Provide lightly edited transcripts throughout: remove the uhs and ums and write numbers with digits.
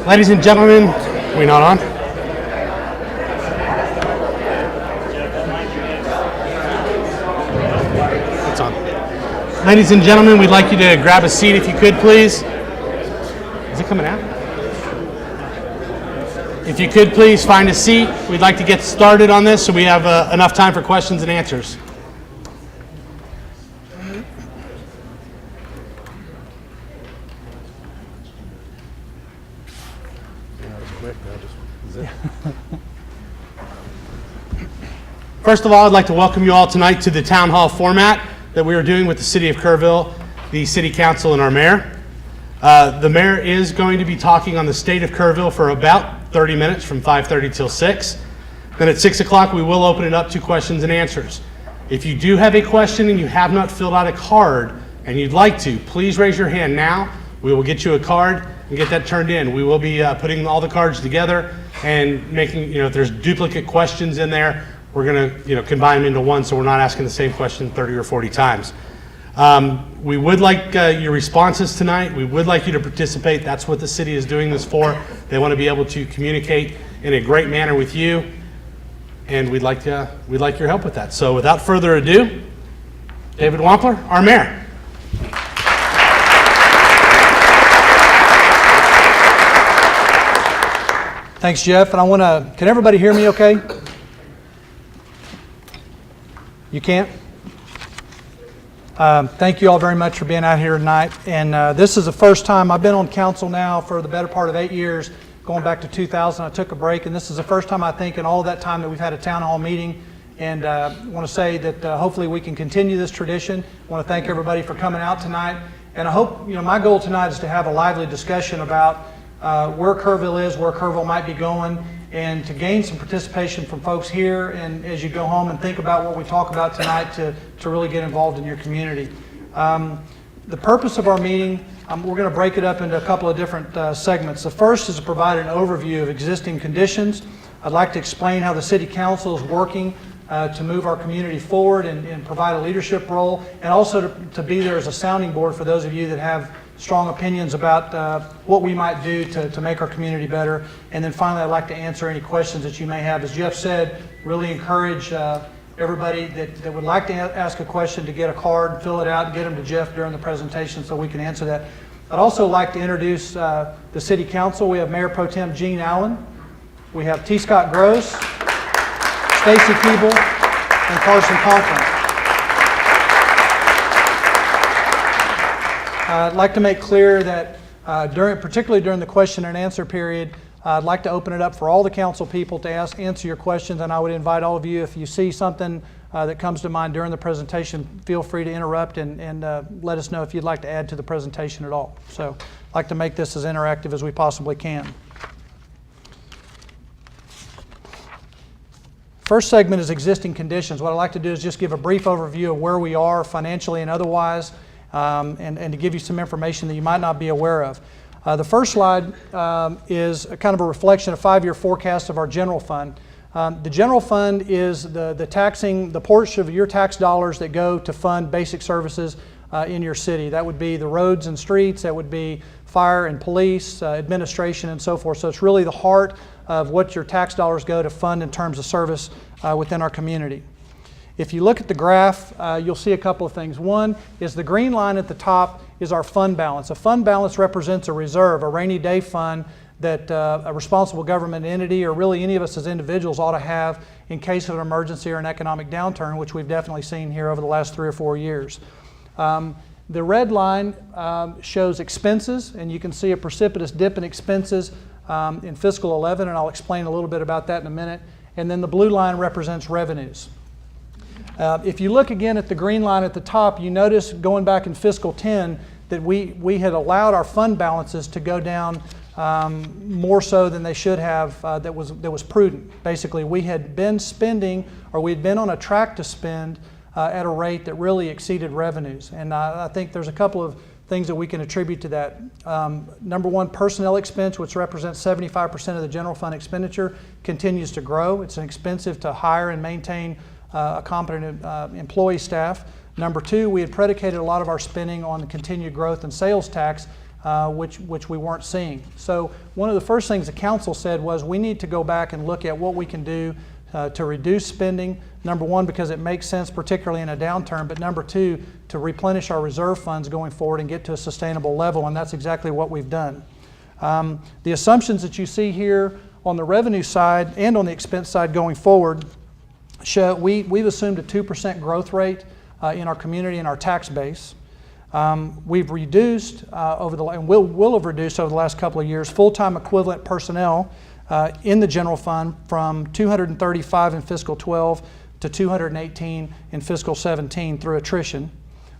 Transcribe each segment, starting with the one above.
Ladies and gentlemen, we not on? It's on. Ladies and gentlemen, we'd like you to grab a seat if you could, please. Is it coming out? If you could please find a seat. We'd like to get started on this so we have enough time for questions and answers. First of all, I'd like to welcome you all tonight to the town hall format that we are doing with the City of Kerrville, the City Council, and our mayor. The mayor is going to be talking on the state of Kerrville for about 30 minutes from 5:30 till 6. Then at 6 o'clock, we will open it up to questions and answers. If you do have a question and you have not filled out a card and you'd like to, please raise your hand now. We will get you a card and get that turned in. We will be putting all the cards together and making, if there's duplicate questions in there, we're going to, combine them into one so we're not asking the same question 30 or 40 times. We would like your responses tonight. We would like you to participate. That's what the city is doing this for. They want to be able to communicate in a great manner with you, and we'd like your help with that. So without further ado, David Wampler, our mayor. Thanks, Jeff. And can everybody hear me okay? You can't? Thank you all very much for being out here tonight. And this is the first time I've been on council now for the better part of 8 years, going back to 2000. I took a break, and this is the first time I think in all that time that we've had a town hall meeting. And I want to say that hopefully we can continue this tradition. I want to thank everybody for coming out tonight. And I hope, my goal tonight is to have a lively discussion about where Kerrville is, where Kerrville might be going, and to gain some participation from folks here, and as you go home and think about what we talk about tonight, to really get involved in your community. The purpose of our meeting, we're going to break it up into a couple of different segments. The first is to provide an overview of existing conditions. I'd like to explain how the City Council is working to move our community forward and provide a leadership role, and also to be there as a sounding board for those of you that have strong opinions about what we might do to make our community better. And then finally, I'd like to answer any questions that you may have. As Jeff said, really encourage everybody that would like to ask a question to get a card, fill it out, and get them to Jeff during the presentation so we can answer that. I'd also like to introduce the City Council. We have Mayor Pro Tem Gene Allen. We have T. Scott Gross, Stacy Keeble, and Carson Conklin. I'd like to make clear that particularly during the question and answer period, I'd like to open it up for all the council people to answer your questions, and I would invite all of you, if you see something that comes to mind during the presentation, feel free to interrupt and let us know if you'd like to add to the presentation at all. So I'd like to make this as interactive as we possibly can. First segment is existing conditions. What I'd like to do is just give a brief overview of where we are financially and otherwise, and to give you some information that you might not be aware of. The first slide is a kind of a reflection, a 5-year forecast of our general fund. The general fund is the portion of your tax dollars that go to fund basic services in your city. That would be the roads and streets, that would be fire and police, administration, and so forth. So it's really the heart of what your tax dollars go to fund in terms of service within our community. If you look at the graph, you'll see a couple of things. One is the green line at the top is our fund balance. A fund balance represents a reserve, a rainy day fund that a responsible government entity, or really any of us as individuals, ought to have in case of an emergency or an economic downturn, which we've definitely seen here over the last 3 or 4 years. The red line shows expenses, and you can see a precipitous dip in expenses in fiscal 11, and I'll explain a little bit about that in a minute. And then the blue line represents revenues. If you look again at the green line at the top, you notice going back in fiscal 10 that we had allowed our fund balances to go down more so than they should have. That was prudent. Basically, we had been spending, or we had been on a track to spend at a rate that really exceeded revenues. And I think there's a couple of things that we can attribute to that. Number one, personnel expense, which represents 75% of the general fund expenditure, continues to grow. It's expensive to hire and maintain a competent employee staff. Number two, we had predicated a lot of our spending on the continued growth in sales tax which we weren't seeing. So one of the first things the council said was we need to go back and look at what we can do to reduce spending. Number one, because it makes sense, particularly in a downturn, but number two, to replenish our reserve funds going forward and get to a sustainable level, and that's exactly what we've done. The assumptions that you see here on the revenue side and on the expense side going forward show we've assumed a 2% growth rate in our community and our tax base. We've reduced and will have reduced over the last couple of years full-time equivalent personnel in the general fund from 235 in fiscal 12 to 218 in fiscal 17 through attrition.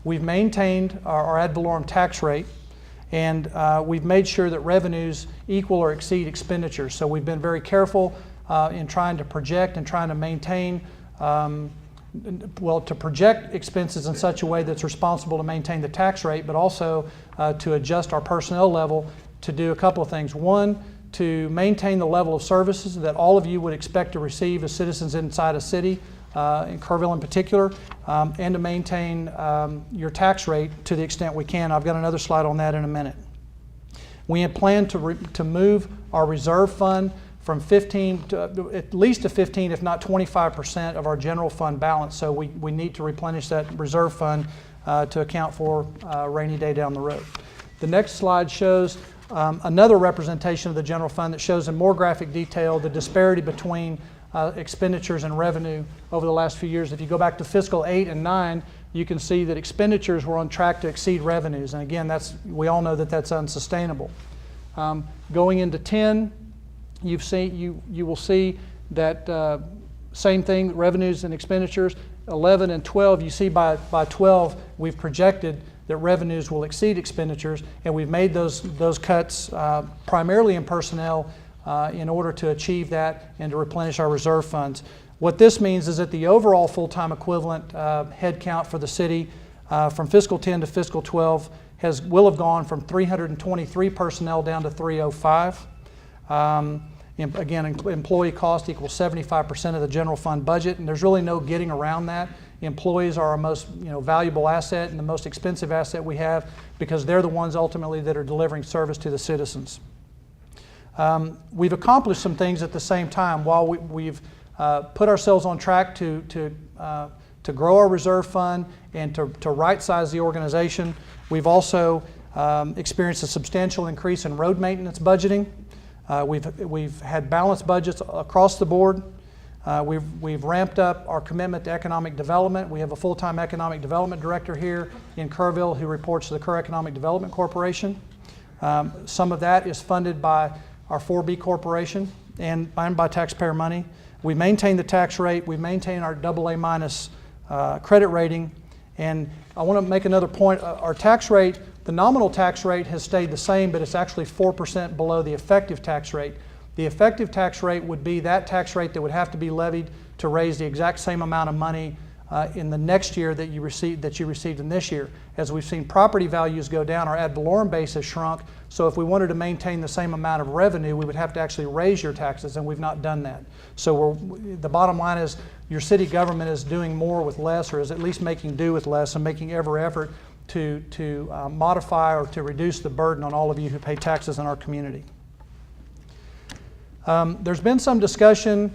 We've maintained our ad valorem tax rate, and we've made sure that revenues equal or exceed expenditures. So we've been very careful in trying to project and trying to maintain to project expenses in such a way that's responsible to maintain the tax rate, but also to adjust our personnel level to do a couple of things. One, to maintain the level of services that all of you would expect to receive as citizens inside a city, in Kerrville in particular, and to maintain your tax rate to the extent we can. I've got another slide on that in a minute. We have planned to move our reserve fund from 15 to at least to 15, if not 25% of our general fund balance. So we need to replenish that reserve fund to account for a rainy day down the road. The next slide shows another representation of the general fund that shows in more graphic detail the disparity between expenditures and revenue over the last few years. If you go back to fiscal 8 and 9, you can see that expenditures were on track to exceed revenues. And again, we all know that that's unsustainable. Going into 10, you will see that same thing, revenues and expenditures. 11 and 12, you see by 12, we've projected that revenues will exceed expenditures, and we've made those cuts primarily in personnel in order to achieve that and to replenish our reserve funds. What this means is that the overall full-time equivalent head count for the city from fiscal 10 to fiscal 12 will have gone from 323 personnel down to 305. Again, employee cost equals 75% of the general fund budget, and there's really no getting around that. Employees are our most valuable asset and the most expensive asset we have, because they're the ones ultimately that are delivering service to the citizens. We've accomplished some things at the same time. While we've put ourselves on track to grow our reserve fund and to right-size the organization, we've also experienced a substantial increase in road maintenance budgeting. We've had balanced budgets across the board. We've ramped up our commitment to economic development. We have a full-time economic development director here in Kerrville who reports to the Kerr Economic Development Corporation. Some of that is funded by our 4B Corporation and by taxpayer money. We maintain the tax rate. We maintain our AA- credit rating. And I want to make another point. Our tax rate, the nominal tax rate has stayed the same, but it's actually 4% below the effective tax rate. The effective tax rate would be that tax rate that would have to be levied to raise the exact same amount of money in the next year that you received in this year. As we've seen property values go down, our ad valorem base has shrunk. So if we wanted to maintain the same amount of revenue, we would have to actually raise your taxes, and we've not done that. So the bottom line is your city government is doing more with less, or is at least making do with less, and making every effort to modify or to reduce the burden on all of you who pay taxes in our community. There's been some discussion,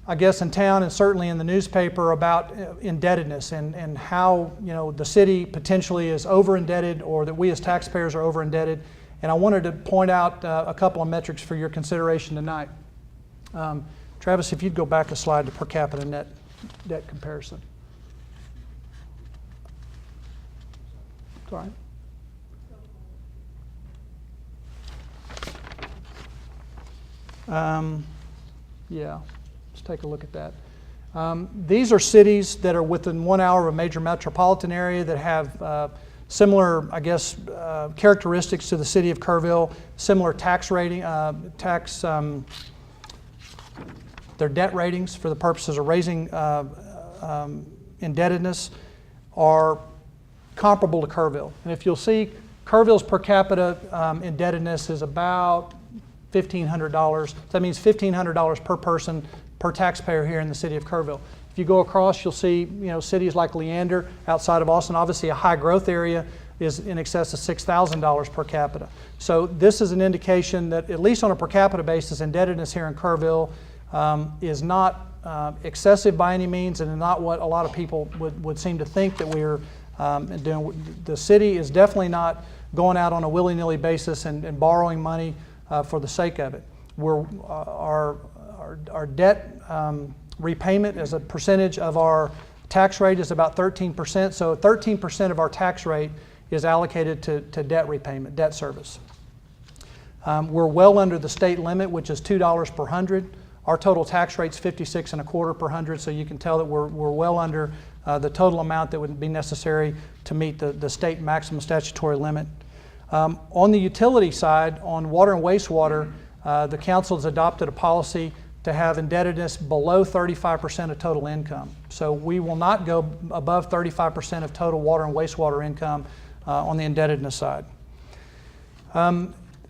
I guess, in town and certainly in the newspaper about indebtedness and how the city potentially is over-indebted, or that we as taxpayers are over-indebted. And I wanted to point out a couple of metrics for your consideration tonight. Travis, if you'd go back a slide to per capita net debt comparison. It's all right. Yeah, let's take a look at that. These are cities that are within 1 hour of a major metropolitan area that have similar, I guess, characteristics to the city of Kerrville, similar tax rating, their debt ratings for the purposes of raising indebtedness are comparable to Kerrville. And if you'll see, Kerrville's per capita indebtedness is about $1,500. So that means $1,500 per person per taxpayer here in the city of Kerrville. If you go across, you'll see cities like Leander outside of Austin, obviously a high growth area, is in excess of $6,000 per capita. So this is an indication that, at least on a per capita basis, indebtedness here in Kerrville is not excessive by any means, and not what a lot of people would seem to think that we're doing. The city is definitely not going out on a willy-nilly basis and borrowing money for the sake of it. Our debt repayment as a percentage of our tax rate is about 13%. So 13% of our tax rate is allocated to debt repayment, debt service. We're well under the state limit, which is $2 per hundred. Our total tax rate's 56.25 per hundred, so you can tell that we're well under the total amount that would be necessary to meet the state maximum statutory limit. On the utility side, on water and wastewater, the council has adopted a policy to have indebtedness below 35% of total income. So we will not go above 35% of total water and wastewater income on the indebtedness side.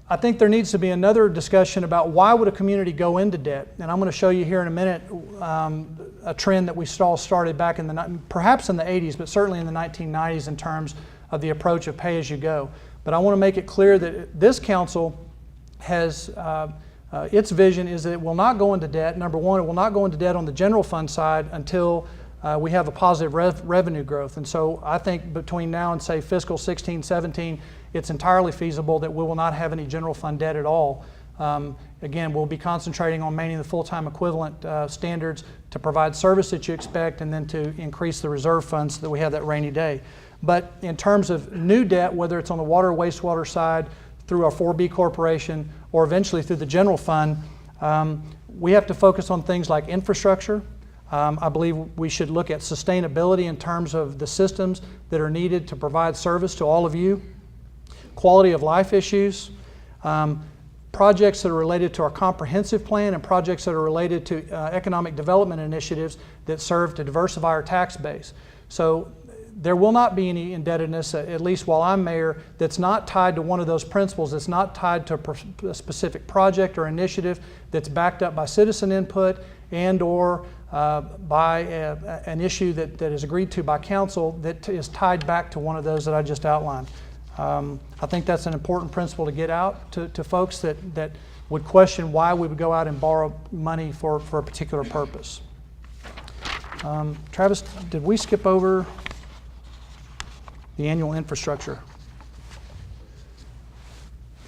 I think there needs to be another discussion about why would a community go into debt. And I'm going to show you here in a minute a trend that we saw started back in perhaps in the 80s, but certainly in the 1990s in terms of the approach of pay-as-you-go. But I want to make it clear that this council has its vision is that it will not go into debt. Number one, it will not go into debt on the general fund side until we have a positive revenue growth. And so I think between now and say fiscal 16, 17, it's entirely feasible that we will not have any general fund debt at all. Again, we'll be concentrating on maintaining the full-time equivalent standards to provide service that you expect, and then to increase the reserve funds so that we have that rainy day. But in terms of new debt, whether it's on the water or wastewater side, through our 4B corporation, or eventually through the general fund, we have to focus on things like infrastructure. I believe we should look at sustainability in terms of the systems that are needed to provide service to all of you, quality of life issues, projects that are related to our comprehensive plan, and projects that are related to economic development initiatives that serve to diversify our tax base. So there will not be any indebtedness, at least while I'm mayor, that's not tied to one of those principles. That's not tied to a specific project or initiative that's backed up by citizen input and or by an issue that is agreed to by council that is tied back to one of those that I just outlined. I think that's an important principle to get out to folks that would question why we would go out and borrow money for a particular purpose. Travis, did we skip over the annual infrastructure?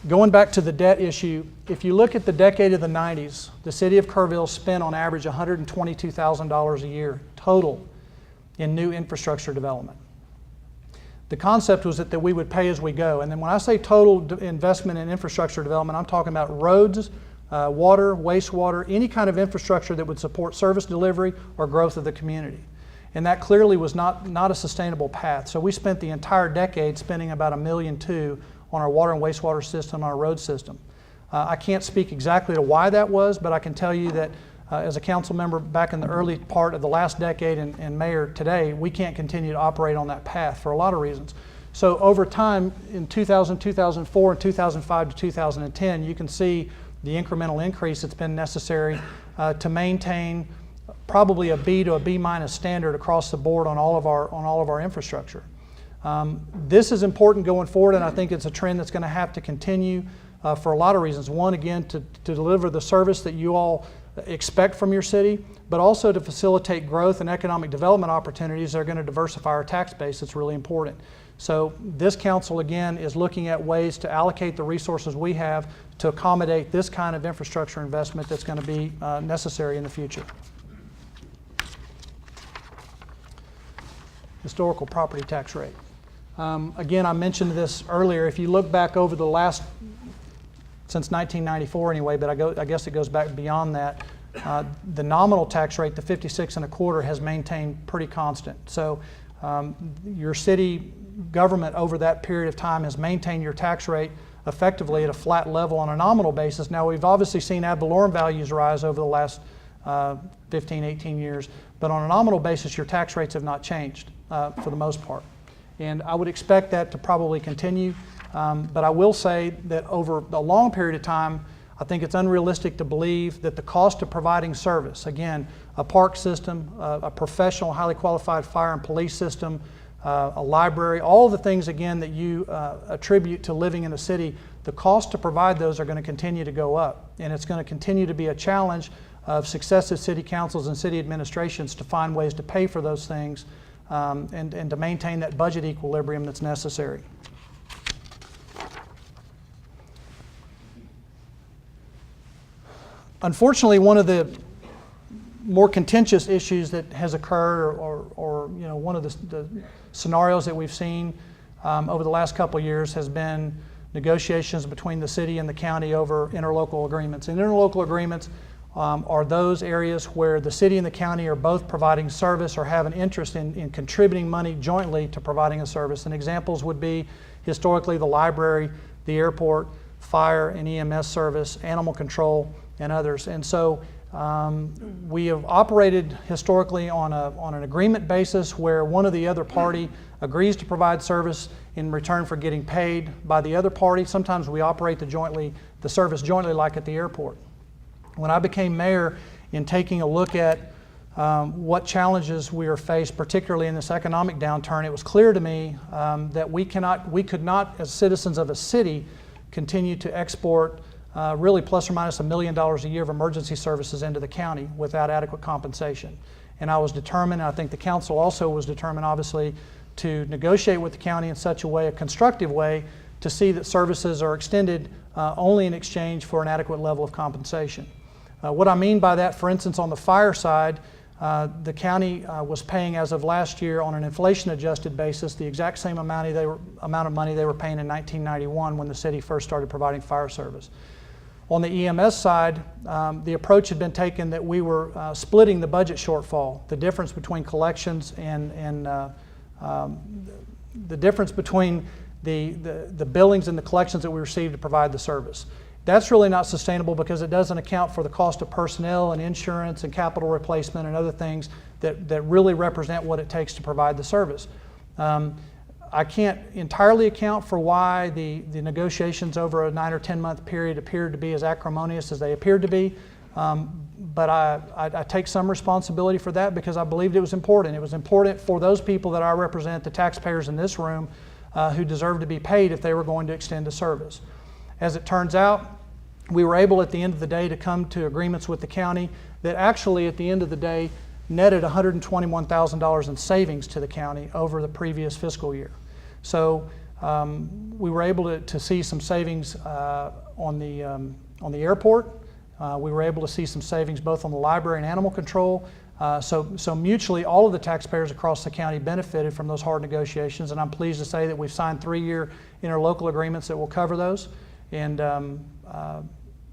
Going back to the debt issue, if you look at the decade of the 90s, the city of Kerrville spent on average $122,000 a year total in new infrastructure development. The concept was that we would pay as we go. And then when I say total investment in infrastructure development, I'm talking about roads, water, wastewater, any kind of infrastructure that would support service delivery or growth of the community. And that clearly was not a sustainable path. So we spent the entire decade spending about $1.2 million on our water and wastewater system, our road system. I can't speak exactly to why that was, but I can tell you that as a council member back in the early part of the last decade and mayor today, we can't continue to operate on that path for a lot of reasons. So over time, in 2000, 2004, and 2005 to 2010, you can see the incremental increase that's been necessary to maintain probably a B to a B minus standard across the board on all of our infrastructure. This is important going forward, and I think it's a trend that's going to have to continue for a lot of reasons. One, again, to deliver the service that you all expect from your city, but also to facilitate growth and economic development opportunities that are going to diversify our tax base. It's really important. So this council, again, is looking at ways to allocate the resources we have to accommodate this kind of infrastructure investment that's going to be necessary in the future. Historical property tax rate. Again, I mentioned this earlier. If you look back over the last, since 1994 anyway, but I guess it goes back beyond that, the nominal tax rate, the 56.25, has maintained pretty constant. So your city government over that period of time has maintained your tax rate effectively at a flat level on a nominal basis. Now, we've obviously seen ad valorem values rise over the last 15, 18 years, but on a nominal basis, your tax rates have not changed for the most part. And I would expect that to probably continue, but I will say that over a long period of time, I think it's unrealistic to believe that the cost of providing service, again, a park system, a professional, highly qualified fire and police system, a library, all the things, again, that you attribute to living in a city, the cost to provide those are going to continue to go up. And it's going to continue to be a challenge of successive city councils and city administrations to find ways to pay for those things and to maintain that budget equilibrium that's necessary. Unfortunately, one of the more contentious issues that has occurred, or you know, one of the scenarios that we've seen over the last couple of years has been negotiations between the city and the county over interlocal agreements. And interlocal agreements are those areas where the city and the county are both providing service or have an interest in contributing money jointly to providing a service. And examples would be historically the library, the airport, fire and EMS service, animal control, and others. And so we have operated historically on an agreement basis where one or the other party agrees to provide service in return for getting paid by the other party. Sometimes we operate the service jointly, like at the airport. When I became mayor, in taking a look at what challenges we are faced, particularly in this economic downturn, it was clear to me that we could not, as citizens of a city, continue to export really plus or minus $1 million a year of emergency services into the county without adequate compensation. And I was determined, and I think the council also was determined, obviously, to negotiate with the county in such a way, a constructive way, to see that services are extended only in exchange for an adequate level of compensation. What I mean by that, for instance, on the fire side, the county was paying, as of last year, on an inflation-adjusted basis, the exact same amount of money they were paying in 1991 when the city first started providing fire service. On the EMS side, the approach had been taken that we were splitting the budget shortfall, the difference between collections and the difference between the billings and the collections that we received to provide the service. That's really not sustainable because it doesn't account for the cost of personnel and insurance and capital replacement and other things that really represent what it takes to provide the service. I can't entirely account for why the negotiations over a 9 or 10 month period appeared to be as acrimonious as they appeared to be, but I take some responsibility for that because I believed it was important. It was important for those people that I represent, the taxpayers in this room, who deserve to be paid if they were going to extend a service. As it turns out, we were able at the end of the day to come to agreements with the county that actually at the end of the day netted $121,000 in savings to the county over the previous fiscal year. So we were able to see some savings on the airport. We were able to see some savings both on the library and animal control. So mutually, all of the taxpayers across the county benefited from those hard negotiations, and I'm pleased to say that we've signed 3-year interlocal agreements that will cover those. And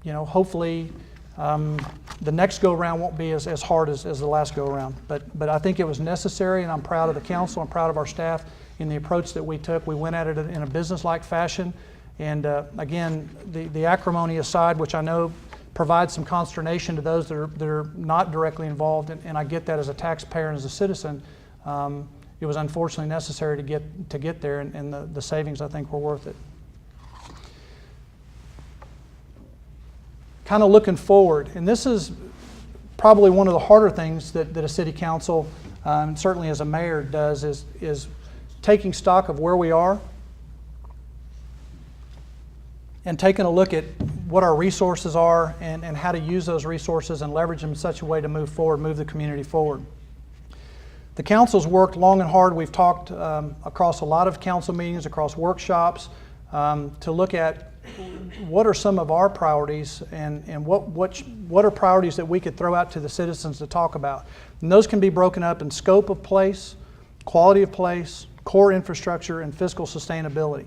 you know, hopefully the next go-around won't be as hard as the last go-around. But I think it was necessary, and I'm proud of the council, I'm proud of our staff in the approach that we took. We went at it in a business-like fashion. And again, the acrimony aside, which I know provides some consternation to those that are not directly involved, and I get that as a taxpayer and as a citizen, it was unfortunately necessary to get there, and the savings, I think, were worth it. Kind of looking forward, and this is probably one of the harder things that a city council, and certainly as a mayor, does, is taking stock of where we are and taking a look at what our resources are and how to use those resources and leverage them in such a way to move forward, move the community forward. The council's worked long and hard. We've talked across a lot of council meetings, across workshops, to look at what are some of our priorities and what are priorities that we could throw out to the citizens to talk about. And those can be broken up in scope of place, quality of place, core infrastructure, and fiscal sustainability.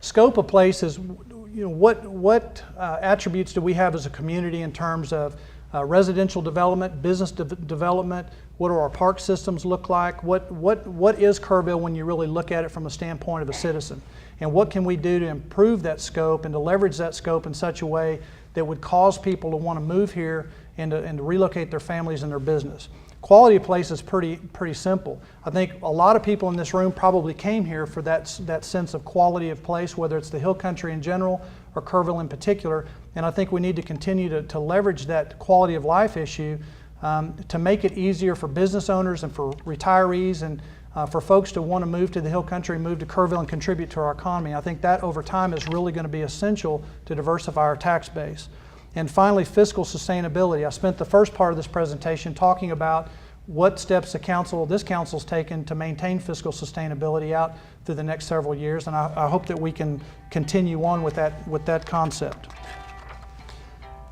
Scope of place is, you know, what attributes do we have as a community in terms of residential development, business development? What do our park systems look like? What is Kerrville when you really look at it from a standpoint of a citizen? And what can we do to improve that scope and to leverage that scope in such a way that would cause people to want to move here and to relocate their families and their business? Quality of place is pretty simple. I think a lot of people in this room probably came here for that sense of quality of place, whether it's the Hill Country in general or Kerrville in particular. And I think we need to continue to leverage that quality of life issue to make it easier for business owners and for retirees and for folks to want to move to the Hill Country, move to Kerrville and contribute to our economy. I think that over time is really going to be essential to diversify our tax base. And finally, fiscal sustainability. I spent the first part of this presentation talking about what steps this council's taken to maintain fiscal sustainability out through the next several years, and I hope that we can continue on with that concept.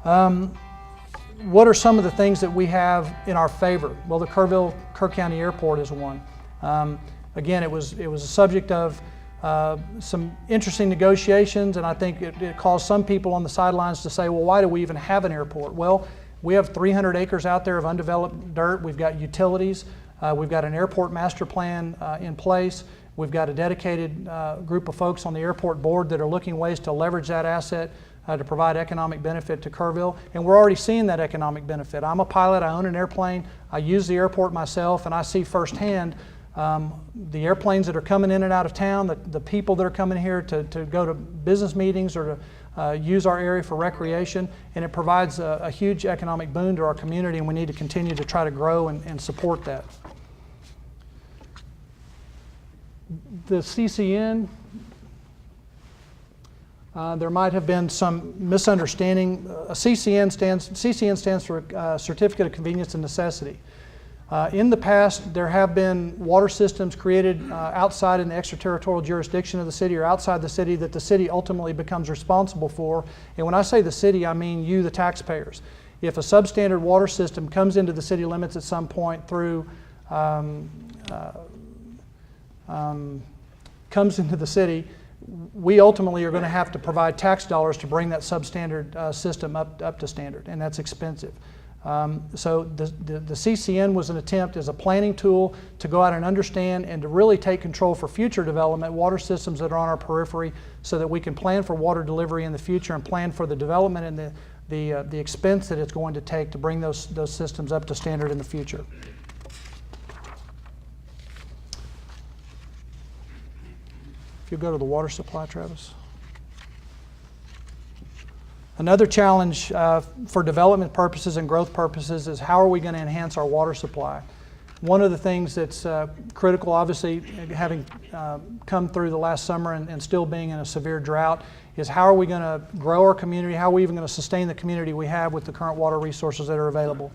What are some of the things that we have in our favor? Well, the Kerr County Airport is one. Again, it was a subject of some interesting negotiations, and I think it caused some people on the sidelines to say, well, why do we even have an airport? Well, we have 300 acres out there of undeveloped dirt. We've got utilities. We've got an airport master plan in place. We've got a dedicated group of folks on the airport board that are looking ways to leverage that asset to provide economic benefit to Kerrville, and we're already seeing that economic benefit. I'm a pilot, I own an airplane, I use the airport myself, and I see firsthand the airplanes that are coming in and out of town, the people that are coming here to go to business meetings or to use our area for recreation, and it provides a huge economic boon to our community, and we need to continue to try to grow and support that. The CCN, there might have been some misunderstanding. CCN stands for Certificate of Convenience and Necessity. In the past, there have been water systems created outside in the extraterritorial jurisdiction of the city or outside the city that the city ultimately becomes responsible for. And when I say the city, I mean you, the taxpayers. If a substandard water system comes into the city limits at some point through comes into the city, we ultimately are going to have to provide tax dollars to bring that substandard system up to standard, and that's expensive. So the CCN was an attempt as a planning tool to go out and understand and to really take control for future development, water systems that are on our periphery, so that we can plan for water delivery in the future and plan for the development and the expense that it's going to take to bring those systems up to standard in the future. If you go to the water supply, Travis. Another challenge for development purposes and growth purposes is how are we going to enhance our water supply? One of the things that's critical, obviously, having come through the last summer and still being in a severe drought, is how are we going to grow our community? How are we even going to sustain the community we have with the current water resources that are available?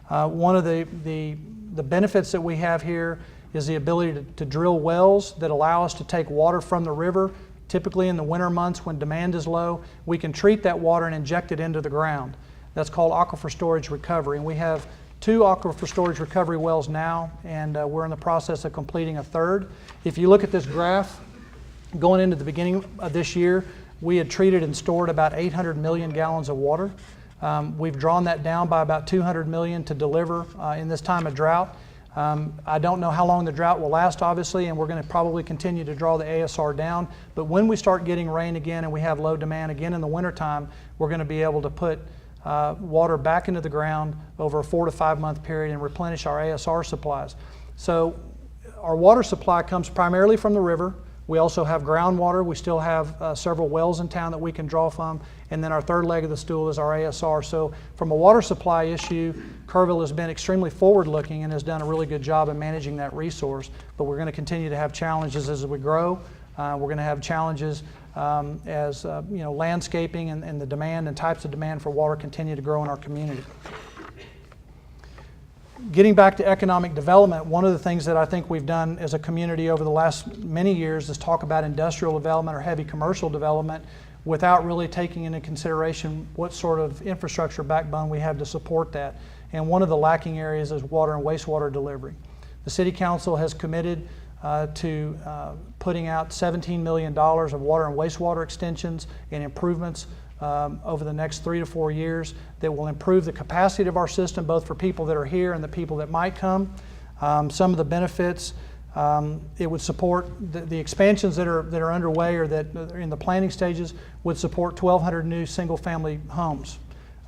One of the benefits that we have here is the ability to drill wells that allow us to take water from the river. Typically in the winter months when demand is low, we can treat that water and inject it into the ground. That's called aquifer storage recovery. And we have 2 aquifer storage recovery wells now, and we're in the process of completing a 3rd. If you look at this graph, going into the beginning of this year, we had treated and stored about 800 million gallons of water. We've drawn that down by about 200 million to deliver in this time of drought. I don't know how long the drought will last, obviously, and we're going to probably continue to draw the ASR down. But when we start getting rain again and we have low demand again in the wintertime, we're going to be able to put water back into the ground over a 4 to 5 month period and replenish our ASR supplies. So our water supply comes primarily from the river. We also have groundwater. We still have several wells in town that we can draw from. And then our 3rd leg of the stool is our ASR. So from a water supply issue, Kerrville has been extremely forward-looking and has done a really good job in managing that resource. But we're going to continue to have challenges as we grow. We're going to have challenges as landscaping and the demand and types of demand for water continue to grow in our community. Getting back to economic development, one of the things that I think we've done as a community over the last many years is talk about industrial development or heavy commercial development without really taking into consideration what sort of infrastructure backbone we have to support that. And one of the lacking areas is water and wastewater delivery. The City Council has committed to putting out $17 million of water and wastewater extensions and improvements over the next 3 to 4 years that will improve the capacity of our system, both for people that are here and the people that might come. Some of the benefits, it would support the expansions that are underway or that are in the planning stages would support 1,200 new single-family homes,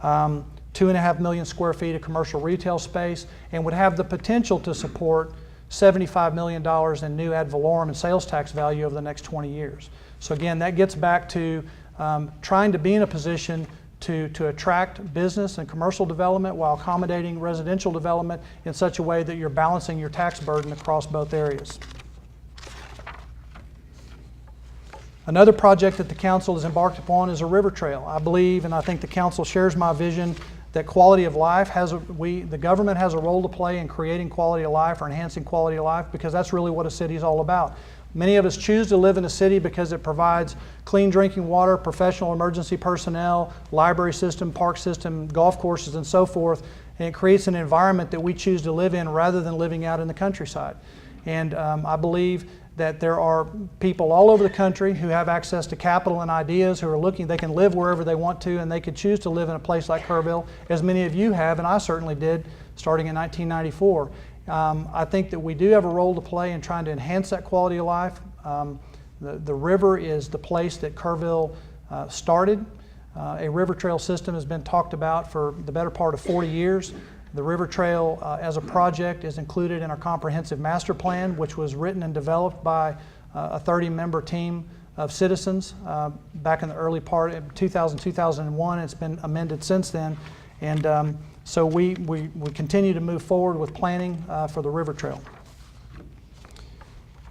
2.5 million square feet of commercial retail space, and would have the potential to support $75 million in new ad valorem and sales tax value over the next 20 years. So again, that gets back to trying to be in a position to attract business and commercial development while accommodating residential development in such a way that you're balancing your tax burden across both areas. Another project that the council has embarked upon is a river trail. I believe, and I think the council shares my vision, that quality of life the government has a role to play in creating quality of life or enhancing quality of life, because that's really what a city is all about. Many of us choose to live in a city because it provides clean drinking water, professional emergency personnel, library system, park system, golf courses, and so forth. And it creates an environment that we choose to live in rather than living out in the countryside. And I believe that there are people all over the country who have access to capital and ideas, who are looking, they can live wherever they want to, and they could choose to live in a place like Kerrville, as many of you have, and I certainly did, starting in 1994. I think that we do have a role to play in trying to enhance that quality of life. The river is the place that Kerrville started. A river trail system has been talked about for the better part of 40 years. The river trail as a project is included in our comprehensive master plan, which was written and developed by a 30-member team of citizens back in the early part of 2001. It's been amended since then. And so we continue to move forward with planning for the river trail.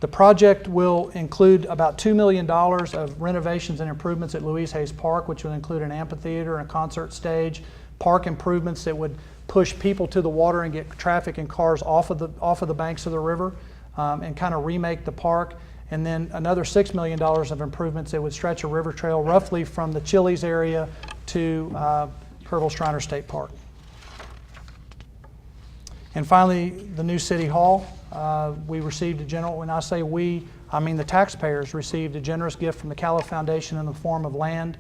The project will include about $2 million of renovations and improvements at Louise Hayes Park, which will include an amphitheater and a concert stage, park improvements that would push people to the water and get traffic and cars off of the banks of the river, and kind of remake the park. And then another $6 million of improvements that would stretch a river trail roughly from the Chili's area to Kerrville Shriner State Park. And finally, the new City Hall. We received a general, when I say we, I mean the taxpayers received a generous gift from the Callow Foundation in the form of land.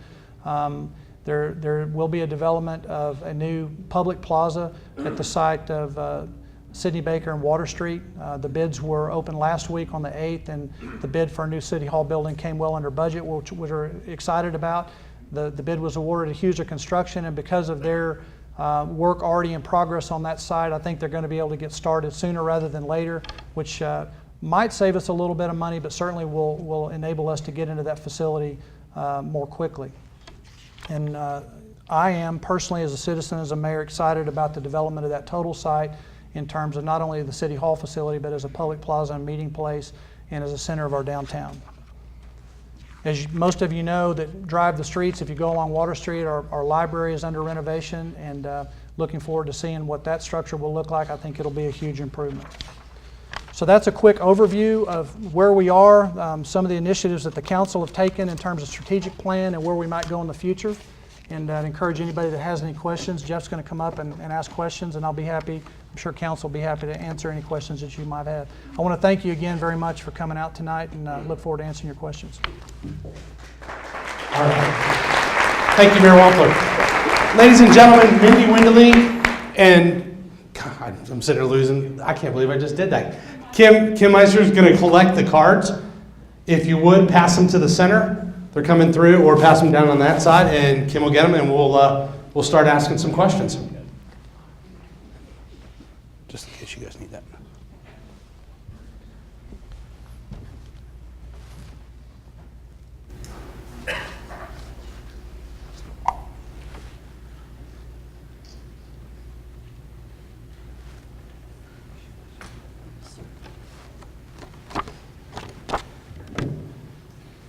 There will be a development of a new public plaza at the site of Sidney Baker and Water Street. The bids were open last week on the 8th, and the bid for a new City Hall building came well under budget, which we're excited about. The bid was awarded to Huser Construction, and because of their work already in progress on that site, I think they're going to be able to get started sooner rather than later, which might save us a little bit of money, but certainly will enable us to get into that facility more quickly. And I am personally, as a citizen, as a mayor, excited about the development of that total site in terms of not only the City Hall facility, but as a public plaza and meeting place and as a center of our downtown. As most of you know that drive the streets, if you go along Water Street, our library is under renovation, and looking forward to seeing what that structure will look like. I think it'll be a huge improvement. So that's a quick overview of where we are, some of the initiatives that the council have taken in terms of strategic plan and where we might go in the future. And I'd encourage anybody that has any questions. Jeff's going to come up and ask questions, and I'll be happy. I'm sure council will be happy to answer any questions that you might have. I want to thank you again very much for coming out tonight, and look forward to answering your questions. All right. Thank you, Mayor Wampler. Ladies and gentlemen, Mindy Winderling and God, I'm sitting here losing. I can't believe I just did that. Kim Meister is going to collect the cards. If you would, pass them to the center. They're coming through, or pass them down on that side, and Kim will get them, and we'll start asking some questions. Just in case you guys need that.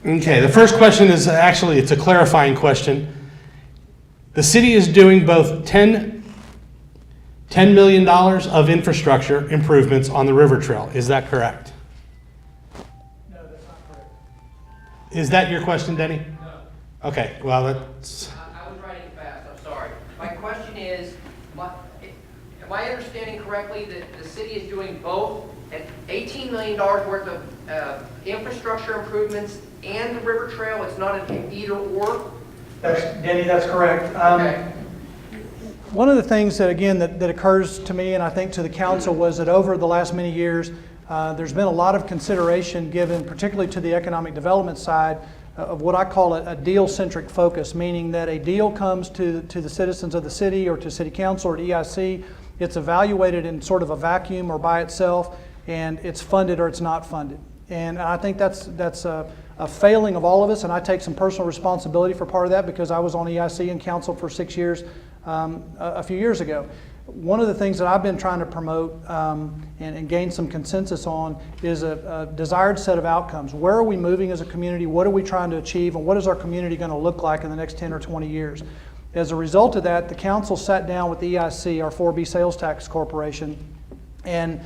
Okay, the first question is actually, it's a clarifying question. The city is doing both $10 million of infrastructure improvements on the river trail. Is that correct? No, that's not correct. Is that your question, Denny? No. Okay, well, that's... I was writing fast, I'm sorry. My question is, am I understanding correctly that the city is doing both at $18 million worth of infrastructure improvements and the river trail? It's not an either or? Denny, that's correct. Okay. One of the things that, again, that occurs to me and I think to the council was that over the last many years, there's been a lot of consideration given, particularly to the economic development side, of what I call a deal-centric focus, meaning that a deal comes to the citizens of the city or to city council or to EIC, it's evaluated in sort of a vacuum or by itself, and it's funded or it's not funded. And I think that's a failing of all of us, and I take some personal responsibility for part of that because I was on EIC and council for 6 years a few years ago. One of the things that I've been trying to promote and gain some consensus on is a desired set of outcomes. Where are we moving as a community? What are we trying to achieve? And what is our community going to look like in the next 10 or 20 years? As a result of that, the council sat down with the EIC, our 4B Sales Tax Corporation, and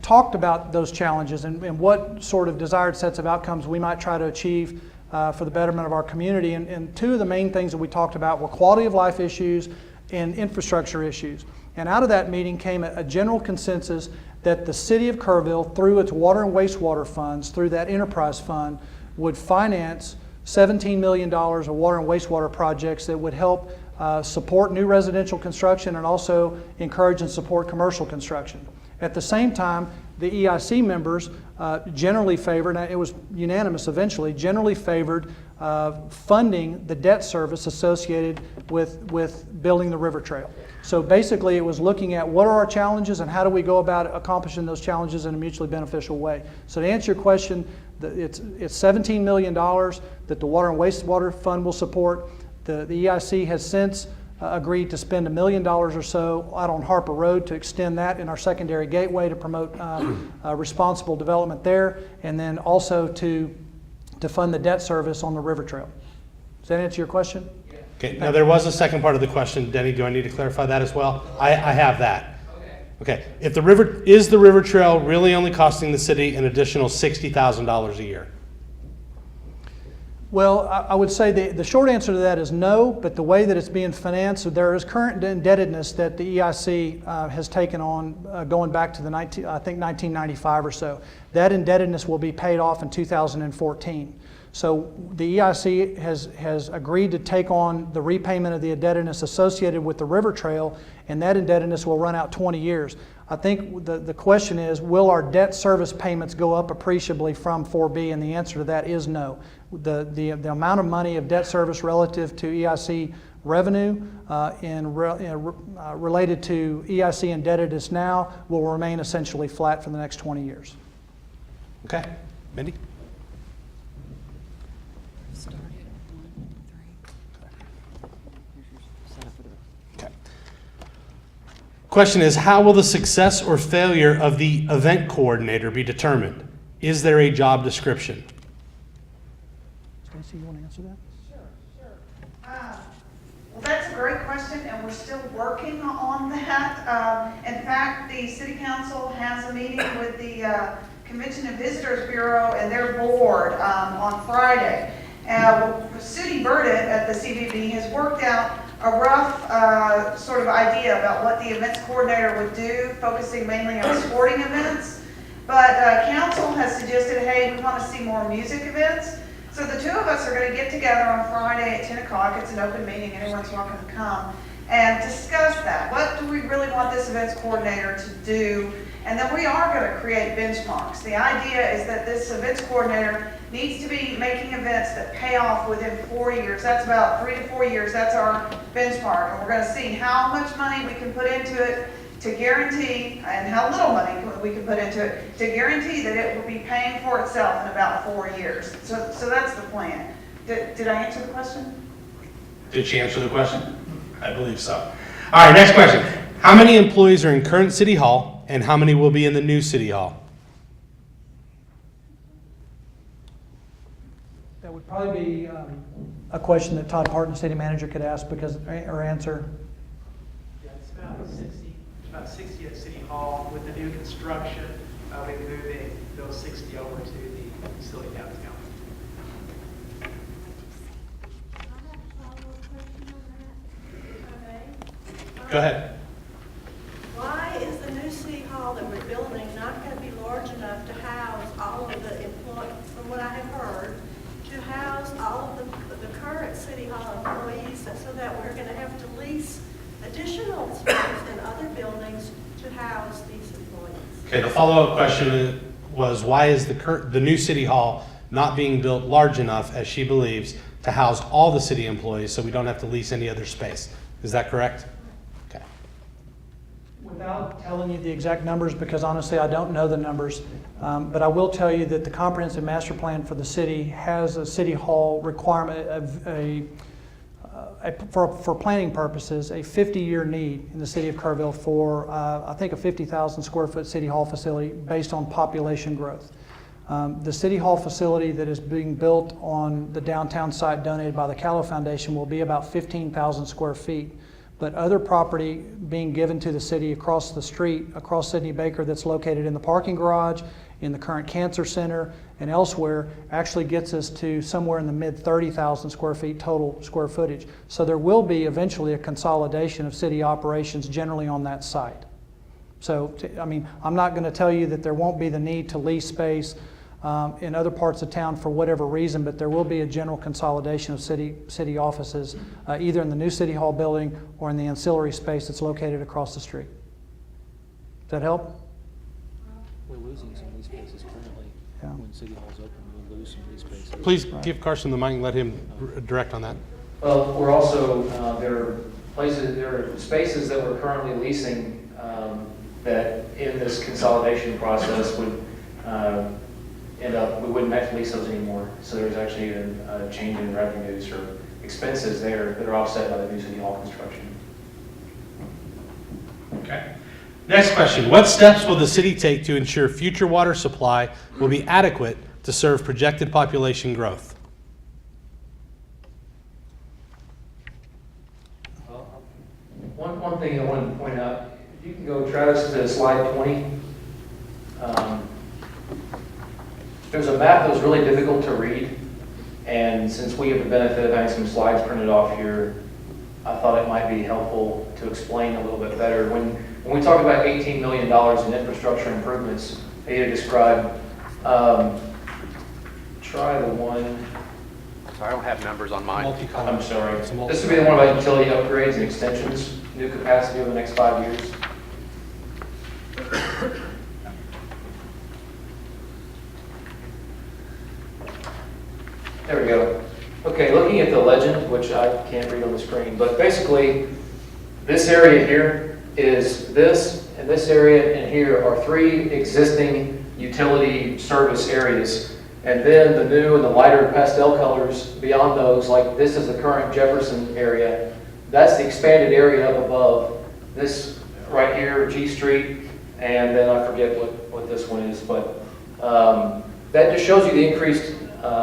talked about those challenges and what sort of desired sets of outcomes we might try to achieve for the betterment of our community. And two of the main things that we talked about were quality of life issues and infrastructure issues. And out of that meeting came a general consensus that the city of Kerrville, through its water and wastewater funds, through that enterprise fund, would finance $17 million of water and wastewater projects that would help support new residential construction and also encourage and support commercial construction. At the same time, the EIC members generally favored, and it was unanimous eventually, generally favored funding the debt service associated with building the river trail. So basically it was looking at what are our challenges and how do we go about accomplishing those challenges in a mutually beneficial way. So to answer your question, it's $17 million that the Water and Wastewater Fund will support. The EIC has since agreed to spend $1 million or so out on Harper Road to extend that in our secondary gateway to promote responsible development there, and then also to fund the debt service on the river trail. Does that answer your question? Okay, now there was a second part of the question. Denny, do I need to clarify that as well? I have that. Okay, if the river trail really only costing the city an additional $60,000 a year? Well, I would say the short answer to that is no, but the way that it's being financed, there is current indebtedness that the EIC has taken on going back to I think 1995 or so. That indebtedness will be paid off in 2014. So the EIC has agreed to take on the repayment of the indebtedness associated with the river trail, and that indebtedness will run out 20 years. I think the question is, will our debt service payments go up appreciably from 4B? And the answer to that is no. The amount of money of debt service relative to EIC revenue related to EIC indebtedness now will remain essentially flat for the next 20 years. Okay, Mindy? Question is, how will the success or failure of the event coordinator be determined? Is there a job description? Stacy, you want to answer that? Sure. Well, that's a great question, and we're still working on that. In fact, the City Council has a meeting with the Convention and Visitors Bureau and their board on Friday. Sudi Burdett at the CVB has worked out a rough sort of idea about what the events coordinator would do, focusing mainly on sporting events. But council has suggested, hey, we want to see more music events. So the two of us are going to get together on Friday at 10 o'clock. It's an open meeting. Anyone's welcome to come and discuss that. What do we really want this events coordinator to do? And then we are going to create benchmarks. The idea is that this events coordinator needs to be making events that pay off within 4 years. That's about 3 to 4 years. That's our benchmark. And we're going to see how much money we can put into it to guarantee, and how little money we can put into it, to guarantee that it will be paying for itself in about 4 years. So that's the plan. Did I answer the question? Did she answer the question? I believe so. All right, next question. How many employees are in current City Hall, and how many will be in the new City Hall? That would probably be a question that Todd Parton, City Manager, could ask or answer. Yeah, it's about 60. It's about 60 at City Hall. With the new construction, we'll be moving those 60 over to the facility downtown. Go ahead. Why is the new City Hall that we're building not going to be large enough to house all of the employees, from what I have heard, to house all of the current City Hall employees, so that we're going to have to lease additional space in other buildings to house these employees? Okay, the follow-up question was, why is the new City Hall not being built large enough, as she believes, to house all the city employees so we don't have to lease any other space? Is that correct? Okay. Without telling you the exact numbers, because honestly I don't know the numbers, but I will tell you that the comprehensive master plan for the city has a city hall requirement of for planning purposes, a 50-year need in the city of Kerrville for I think a 50,000 square foot city hall facility based on population growth. The city hall facility that is being built on the downtown site donated by the Callow Foundation will be about 15,000 square feet. But other property being given to the city across the street, across Sidney Baker, that's located in the parking garage, in the current cancer center, and elsewhere, actually gets us to somewhere in the mid 30,000 square feet total square footage. So there will be eventually a consolidation of city operations generally on that site. So, I mean, I'm not going to tell you that there won't be the need to lease space in other parts of town for whatever reason, but there will be a general consolidation of city offices, either in the new City Hall building or in the ancillary space that's located across the street. Does that help? We're losing some of these spaces currently. Yeah. When City Hall's open, we'll lose some of these spaces. Please give Carson the mic and let him direct on that. Well, we're also, there are spaces that we're currently leasing that in this consolidation process would end up, we wouldn't have to lease those anymore. So there's actually a change in revenues or expenses there that are offset by the new City Hall construction. Okay. Next question. What steps will the city take to ensure future water supply will be adequate to serve projected population growth? One thing I wanted to point out, if you can go, Travis, to slide 20. There's a map that was really difficult to read, and since we have the benefit of having some slides printed off here, I thought it might be helpful to explain a little bit better. When we talk about $18 million in infrastructure improvements, Ada described, try the one. Sorry, I don't have numbers on mine. I'm sorry. This would be the one about utility upgrades and extensions, new capacity over the next 5 years. There we go. Okay, looking at the legend, which I can't read on the screen, but basically this area here is this, and this area and here are 3 existing utility service areas. And then the new and the lighter pastel colors beyond those, like this is the current Jefferson area. That's the expanded area up above. This right here, G Street, and then I forget what this one is, but that just shows you the increased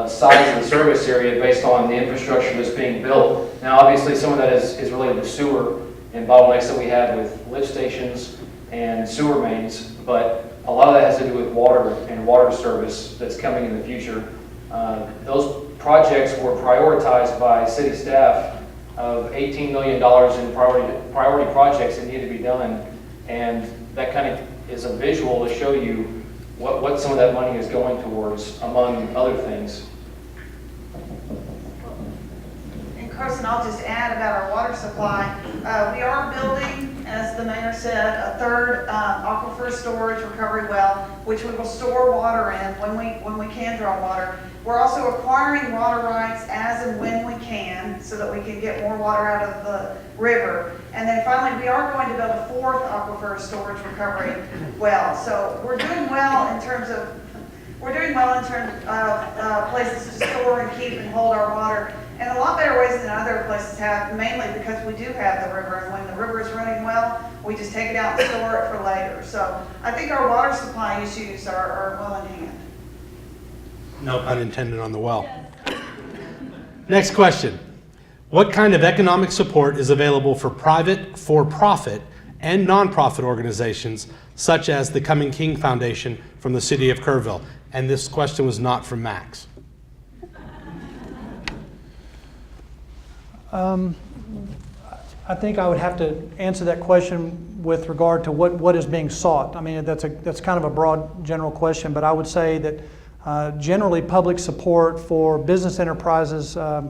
size of the service area based on the infrastructure that's being built. Now, obviously, some of that is related to sewer and bottlenecks that we have with lift stations and sewer mains, but a lot of that has to do with water and water service that's coming in the future. Those projects were prioritized by city staff of $18 million in priority projects that need to be done, and that kind of is a visual to show you what some of that money is going towards, among other things. And Carson, I'll just add about our water supply. We are building, as the mayor said, a third aquifer storage recovery well, which we will store water in when we can draw water. We're also acquiring water rights as and when we can, so that we can get more water out of the river. And then finally, we are going to build a 4th aquifer storage recovery well. So we're doing well in terms of places to store and keep and hold our water, and a lot better ways than other places have, mainly because we do have the river, and when the river is running well, we just take it out and store it for later. So I think our water supply issues are well in hand. No pun intended on the well. Next question. What kind of economic support is available for private, for-profit, and nonprofit organizations such as the Coming King Foundation from the city of Kerrville? And this question was not from Max. I think I would have to answer that question with regard to what is being sought. I mean, that's kind of a broad general question, but I would say that generally public support for business enterprises are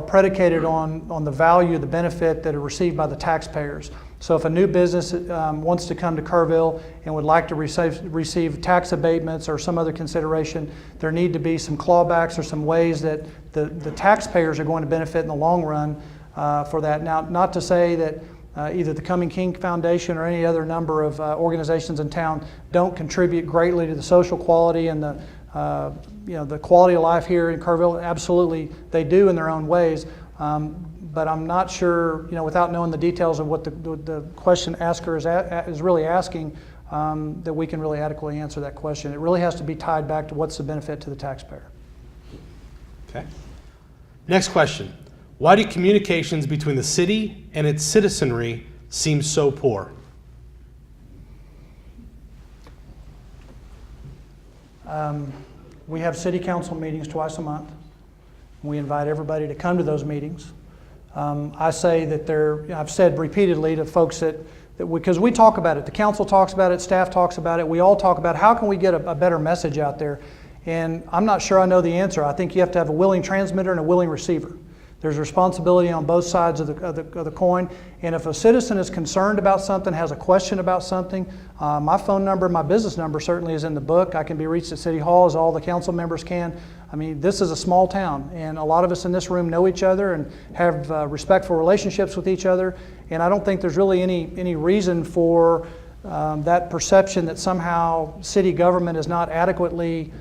predicated on the value, the benefit that are received by the taxpayers. So if a new business wants to come to Kerrville and would like to receive tax abatements or some other consideration, there need to be some clawbacks or some ways that the taxpayers are going to benefit in the long run for that. Now, not to say that either the Coming King Foundation or any other number of organizations in town don't contribute greatly to the social quality and the quality of life here in Kerrville. Absolutely, they do in their own ways. But I'm not sure, without knowing the details of what the question asker is really asking, that we can really adequately answer that question. It really has to be tied back to what's the benefit to the taxpayer. Okay. Next question. Why do communications between the city and its citizenry seem so poor? We have city council meetings twice a month. We invite everybody to come to those meetings. I say that I've said repeatedly to folks that because we talk about it, the council talks about it, staff talks about it, we all talk about how can we get a better message out there. And I'm not sure I know the answer. I think you have to have a willing transmitter and a willing receiver. There's responsibility on both sides of the coin. And if a citizen is concerned about something, has a question about something, my phone number, my business number certainly is in the book. I can be reached at City Hall as all the council members can. I mean, this is a small town, and a lot of us in this room know each other and have respectful relationships with each other. And I don't think there's really any reason for that perception that somehow city government is not adequately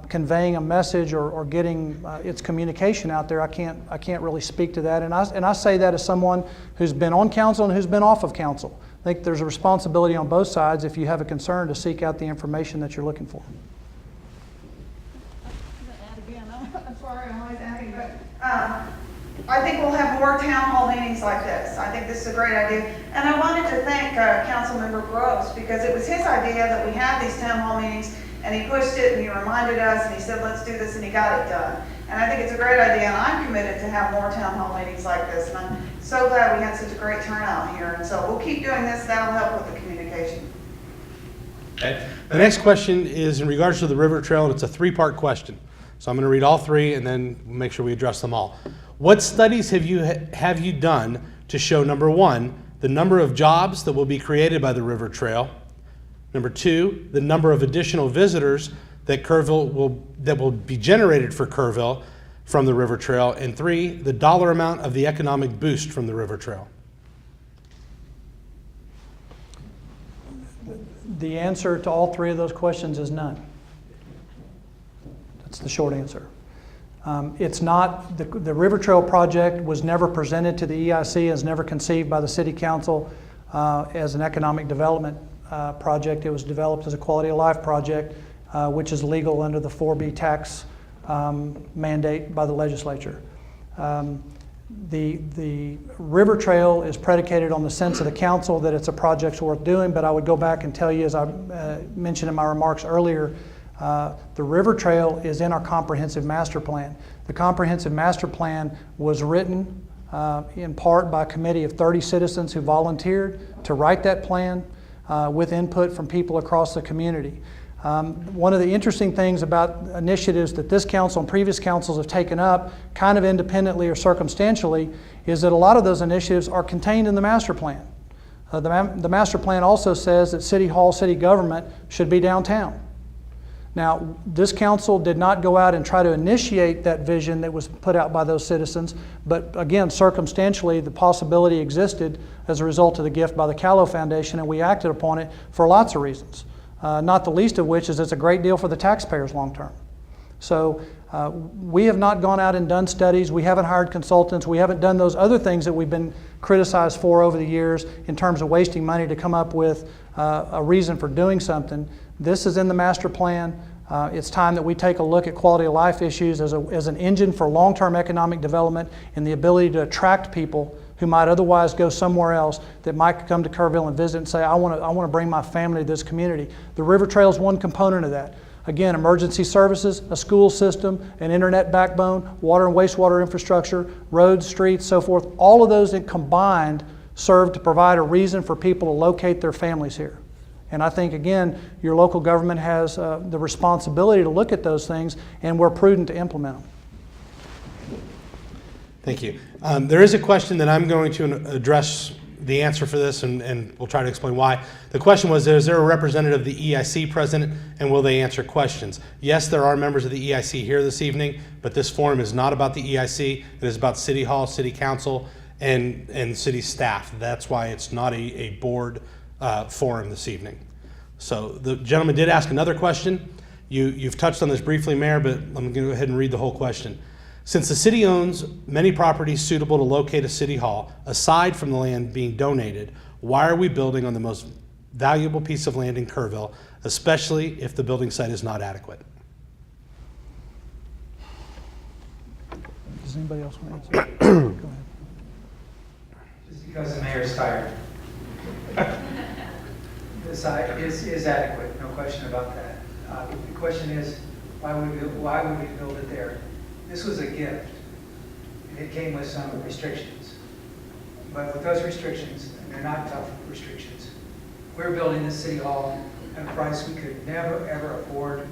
conveying a message or getting its communication out there. I can't really speak to that, and I say that as someone who's been on council and who's been off of council. I think there's a responsibility on both sides if you have a concern to seek out the information that you're looking for. I'm sorry, I'm always adding, but I think we'll have more town hall meetings like this. I think this is a great idea, and I wanted to thank Councilmember Gross because it was his idea that we have these town hall meetings. And he pushed it and he reminded us and he said, let's do this, and he got it done. And I think it's a great idea, and I'm committed to have more town hall meetings like this. And I'm so glad we had such a great turnout here. And so we'll keep doing this. That'll help with the communication. Okay. The next question is in regards to the river trail, and it's a three-part question. So I'm going to read all three and then make sure we address them all. What studies have you done to show, number one, the number of jobs that will be created by the river trail? Number two, the number of additional visitors that will be generated for Kerrville from the river trail. And three, the dollar amount of the economic boost from the river trail. The answer to all three of those questions is none. That's the short answer. It's not, the River Trail project was never presented to the EIC, is never conceived by the City Council as an economic development project. It was developed as a quality of life project, which is legal under the 4B tax mandate by the legislature. The river trail is predicated on the sense of the council that it's a project worth doing, but I would go back and tell you, as I mentioned in my remarks earlier, the river trail is in our comprehensive master plan. The comprehensive master plan was written in part by a committee of 30 citizens who volunteered to write that plan with input from people across the community. One of the interesting things about initiatives that this council and previous councils have taken up, kind of independently or circumstantially, is that a lot of those initiatives are contained in the master plan. The master plan also says that City Hall, city government should be downtown. Now, this council did not go out and try to initiate that vision that was put out by those citizens, but again, circumstantially, the possibility existed as a result of the gift by the Callow Foundation, and we acted upon it for lots of reasons, not the least of which is it's a great deal for the taxpayers long term. So we have not gone out and done studies, we haven't hired consultants, we haven't done those other things that we've been criticized for over the years in terms of wasting money to come up with a reason for doing something. This is in the master plan. It's time that we take a look at quality of life issues as an engine for long-term economic development and the ability to attract people who might otherwise go somewhere else that might come to Kerrville and visit and say, I want to bring my family to this community. The river trail is one component of that. Again, emergency services, a school system, an internet backbone, water and wastewater infrastructure, roads, streets, so forth. All of those combined serve to provide a reason for people to locate their families here. And I think, again, your local government has the responsibility to look at those things, and we're prudent to implement them. Thank you. There is a question that I'm going to address the answer for this, and we'll try to explain why. The question was, is there a representative of the EIC present, and will they answer questions? Yes, there are members of the EIC here this evening, but this forum is not about the EIC. It is about City Hall, City Council, and city staff. That's why it's not a board forum this evening. So the gentleman did ask another question. You've touched on this briefly, Mayor, but I'm going to go ahead and read the whole question. Since the city owns many properties suitable to locate a city hall, aside from the land being donated, why are we building on the most valuable piece of land in Kerrville, especially if the building site is not adequate? Does anybody else want to answer? Go ahead. Just because the mayor's tired. The site is adequate, no question about that. The question is, why would we build it there? This was a gift, and it came with some restrictions. But with those restrictions, and they're not tough restrictions, we're building this city hall at a price we could never, ever afford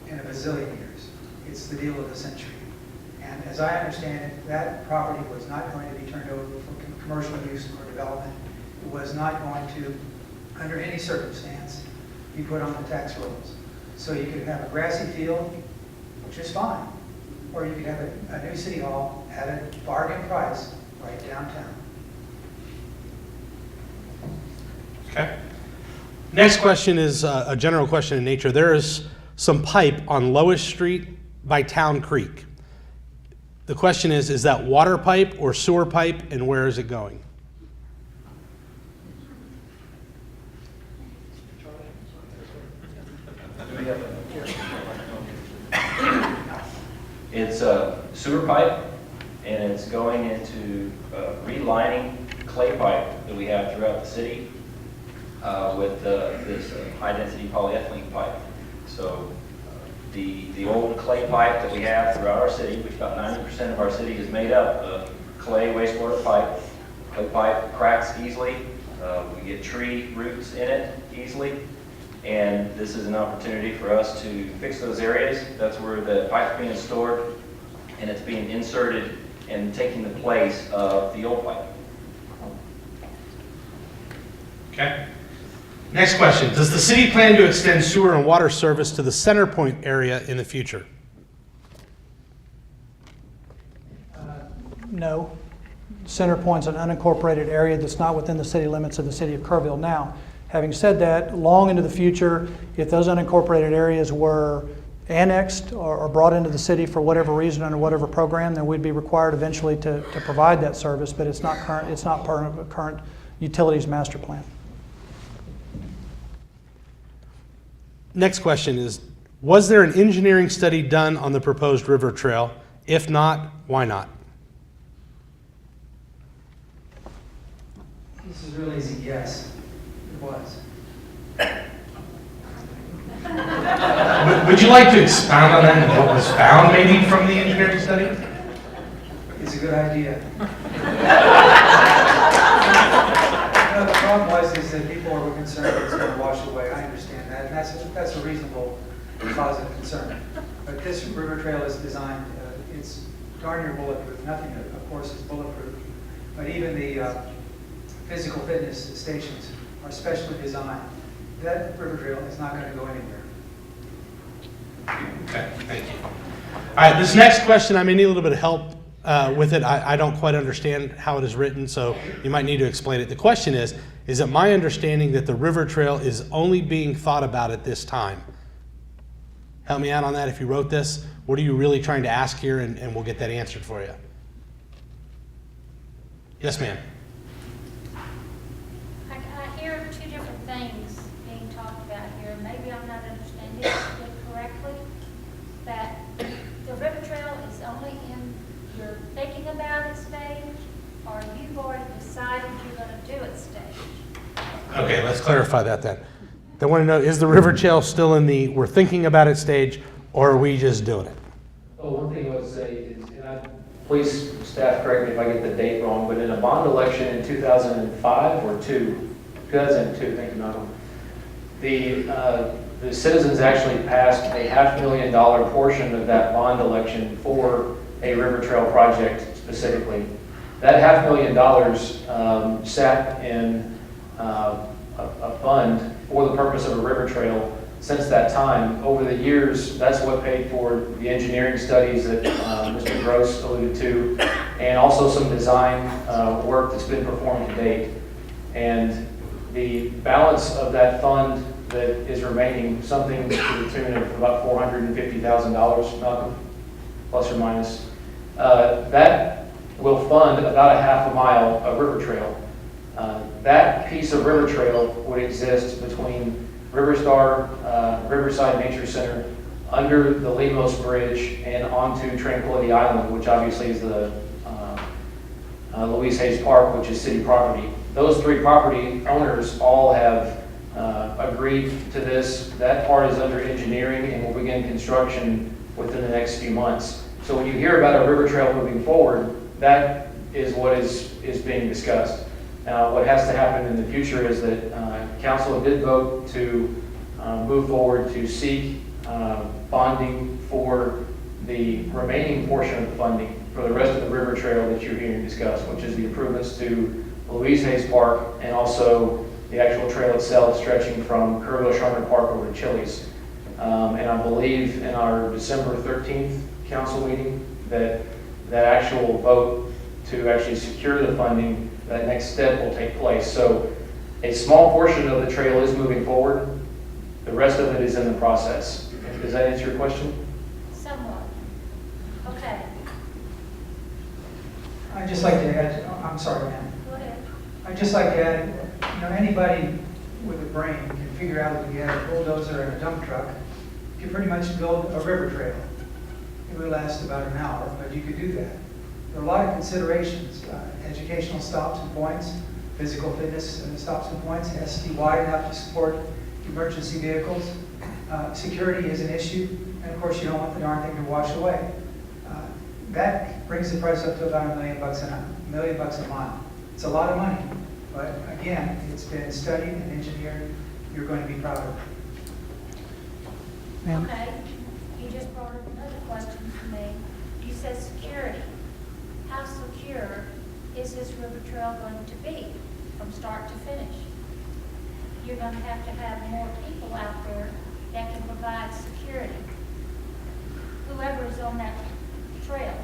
in a bazillion years. It's the deal of the century. And as I understand it, that property was not going to be turned over for commercial use or development. It was not going to, under any circumstance, be put on the tax rolls. So you could have a grassy field, which is fine, or you could have a new city hall at a bargain price right downtown. Okay. Next question is a general question in nature. There is some pipe on Lois Street by Town Creek. The question is that water pipe or sewer pipe, and where is it going? It's a sewer pipe, and it's going into relining clay pipe that we have throughout the city with this high-density polyethylene pipe. So the old clay pipe that we have throughout our city, which about 90% of our city is made up of clay wastewater pipe. Clay pipe cracks easily. We get tree roots in it easily. And this is an opportunity for us to fix those areas. That's where the pipe's being stored, and it's being inserted and taking the place of the old pipe. Okay. Next question. Does the city plan to extend sewer and water service to the Center Point area in the future? No. Center Point's an unincorporated area that's not within the city limits of the city of Kerrville. Now, having said that, long into the future, if those unincorporated areas were annexed or brought into the city for whatever reason under whatever program, then we'd be required eventually to provide that service, but it's not current. It's not part of a current utilities master plan. Next question is, was there an engineering study done on the proposed river trail? If not, why not? This is really easy, yes, it was. Would you like to expound on that and what was found maybe from the engineering study? It's a good idea. The problem was is that people were concerned it's going to wash away. I understand that, and that's a reasonable cause of concern. But this river trail is designed, it's darn near bulletproof. Nothing, of course, is bulletproof. But even the physical fitness stations are specially designed. That river trail is not going to go anywhere. Okay, thank you. All right, this next question, I may need a little bit of help with it. I don't quite understand how it is written, so you might need to explain it. The question is it my understanding that the river trail is only being thought about at this time? Help me out on that if you wrote this. What are you really trying to ask here, and we'll get that answered for you. Yes, ma'am. I hear two different things being talked about here. Maybe I'm not understanding it correctly. That the river trail is only in your thinking about it stage, or you've already decided you're going to do it stage? Okay, let's clarify that then. They want to know, is the river trail still in the we're thinking about it stage, or are we just doing it? Well, one thing I would say is, and please staff correct me if I get the date wrong, but in a bond election in 2005 or 2002, thank you, Malcolm, the citizens actually passed a $500,000 portion of that bond election for a river trail project specifically. That $500,000 sat in a fund for the purpose of a river trail since that time. Over the years, that's what paid for the engineering studies that Mr. Gross alluded to, and also some design work that's been performed to date. And the balance of that fund that is remaining, something to the tune of about $450,000, Malcolm, plus or minus, that will fund about a half a mile of river trail. That piece of river trail would exist between Riverside Nature Center, under the Lemos Bridge, and onto Tranquility Island, which obviously is the Louise Hayes Park, which is city property. Those three property owners all have agreed to this. That part is under engineering and will begin construction within the next few months. So when you hear about a river trail moving forward, that is what is being discussed. Now, what has to happen in the future is that council did vote to move forward to seek bonding for the remaining portion of the funding for the rest of the river trail that you're hearing discussed, which is the improvements to Louise Hayes Park and also the actual trail itself stretching from Kerrville Charter Park over to Chili's. And I believe in our December 13th council meeting that actual vote to actually secure the funding, that next step will take place. So a small portion of the trail is moving forward. The rest of it is in the process. Does that answer your question? Somewhat. Okay, I'd just like to add, I'm sorry, ma'am. go ahead. I'd just like to add, anybody with a brain can figure out that you have a bulldozer and a dump truck, you can pretty much build a river trail. It would last about an hour, but you could do that. There are a lot of considerations, educational stops and points, physical fitness and stops and points. It has to be wide enough to support emergency vehicles. Security is an issue, and of course you don't want the darn thing to wash away. That brings the price up to about $1 million a mile. It's a lot of money, but again, it's been studied and engineered. You're going to be proud of it. Ma'am? Okay, you just brought up another question for me. You said security. How secure is this river trail going to be from start to finish? You're going to have more people out there that can provide security. Whoever is on that trail.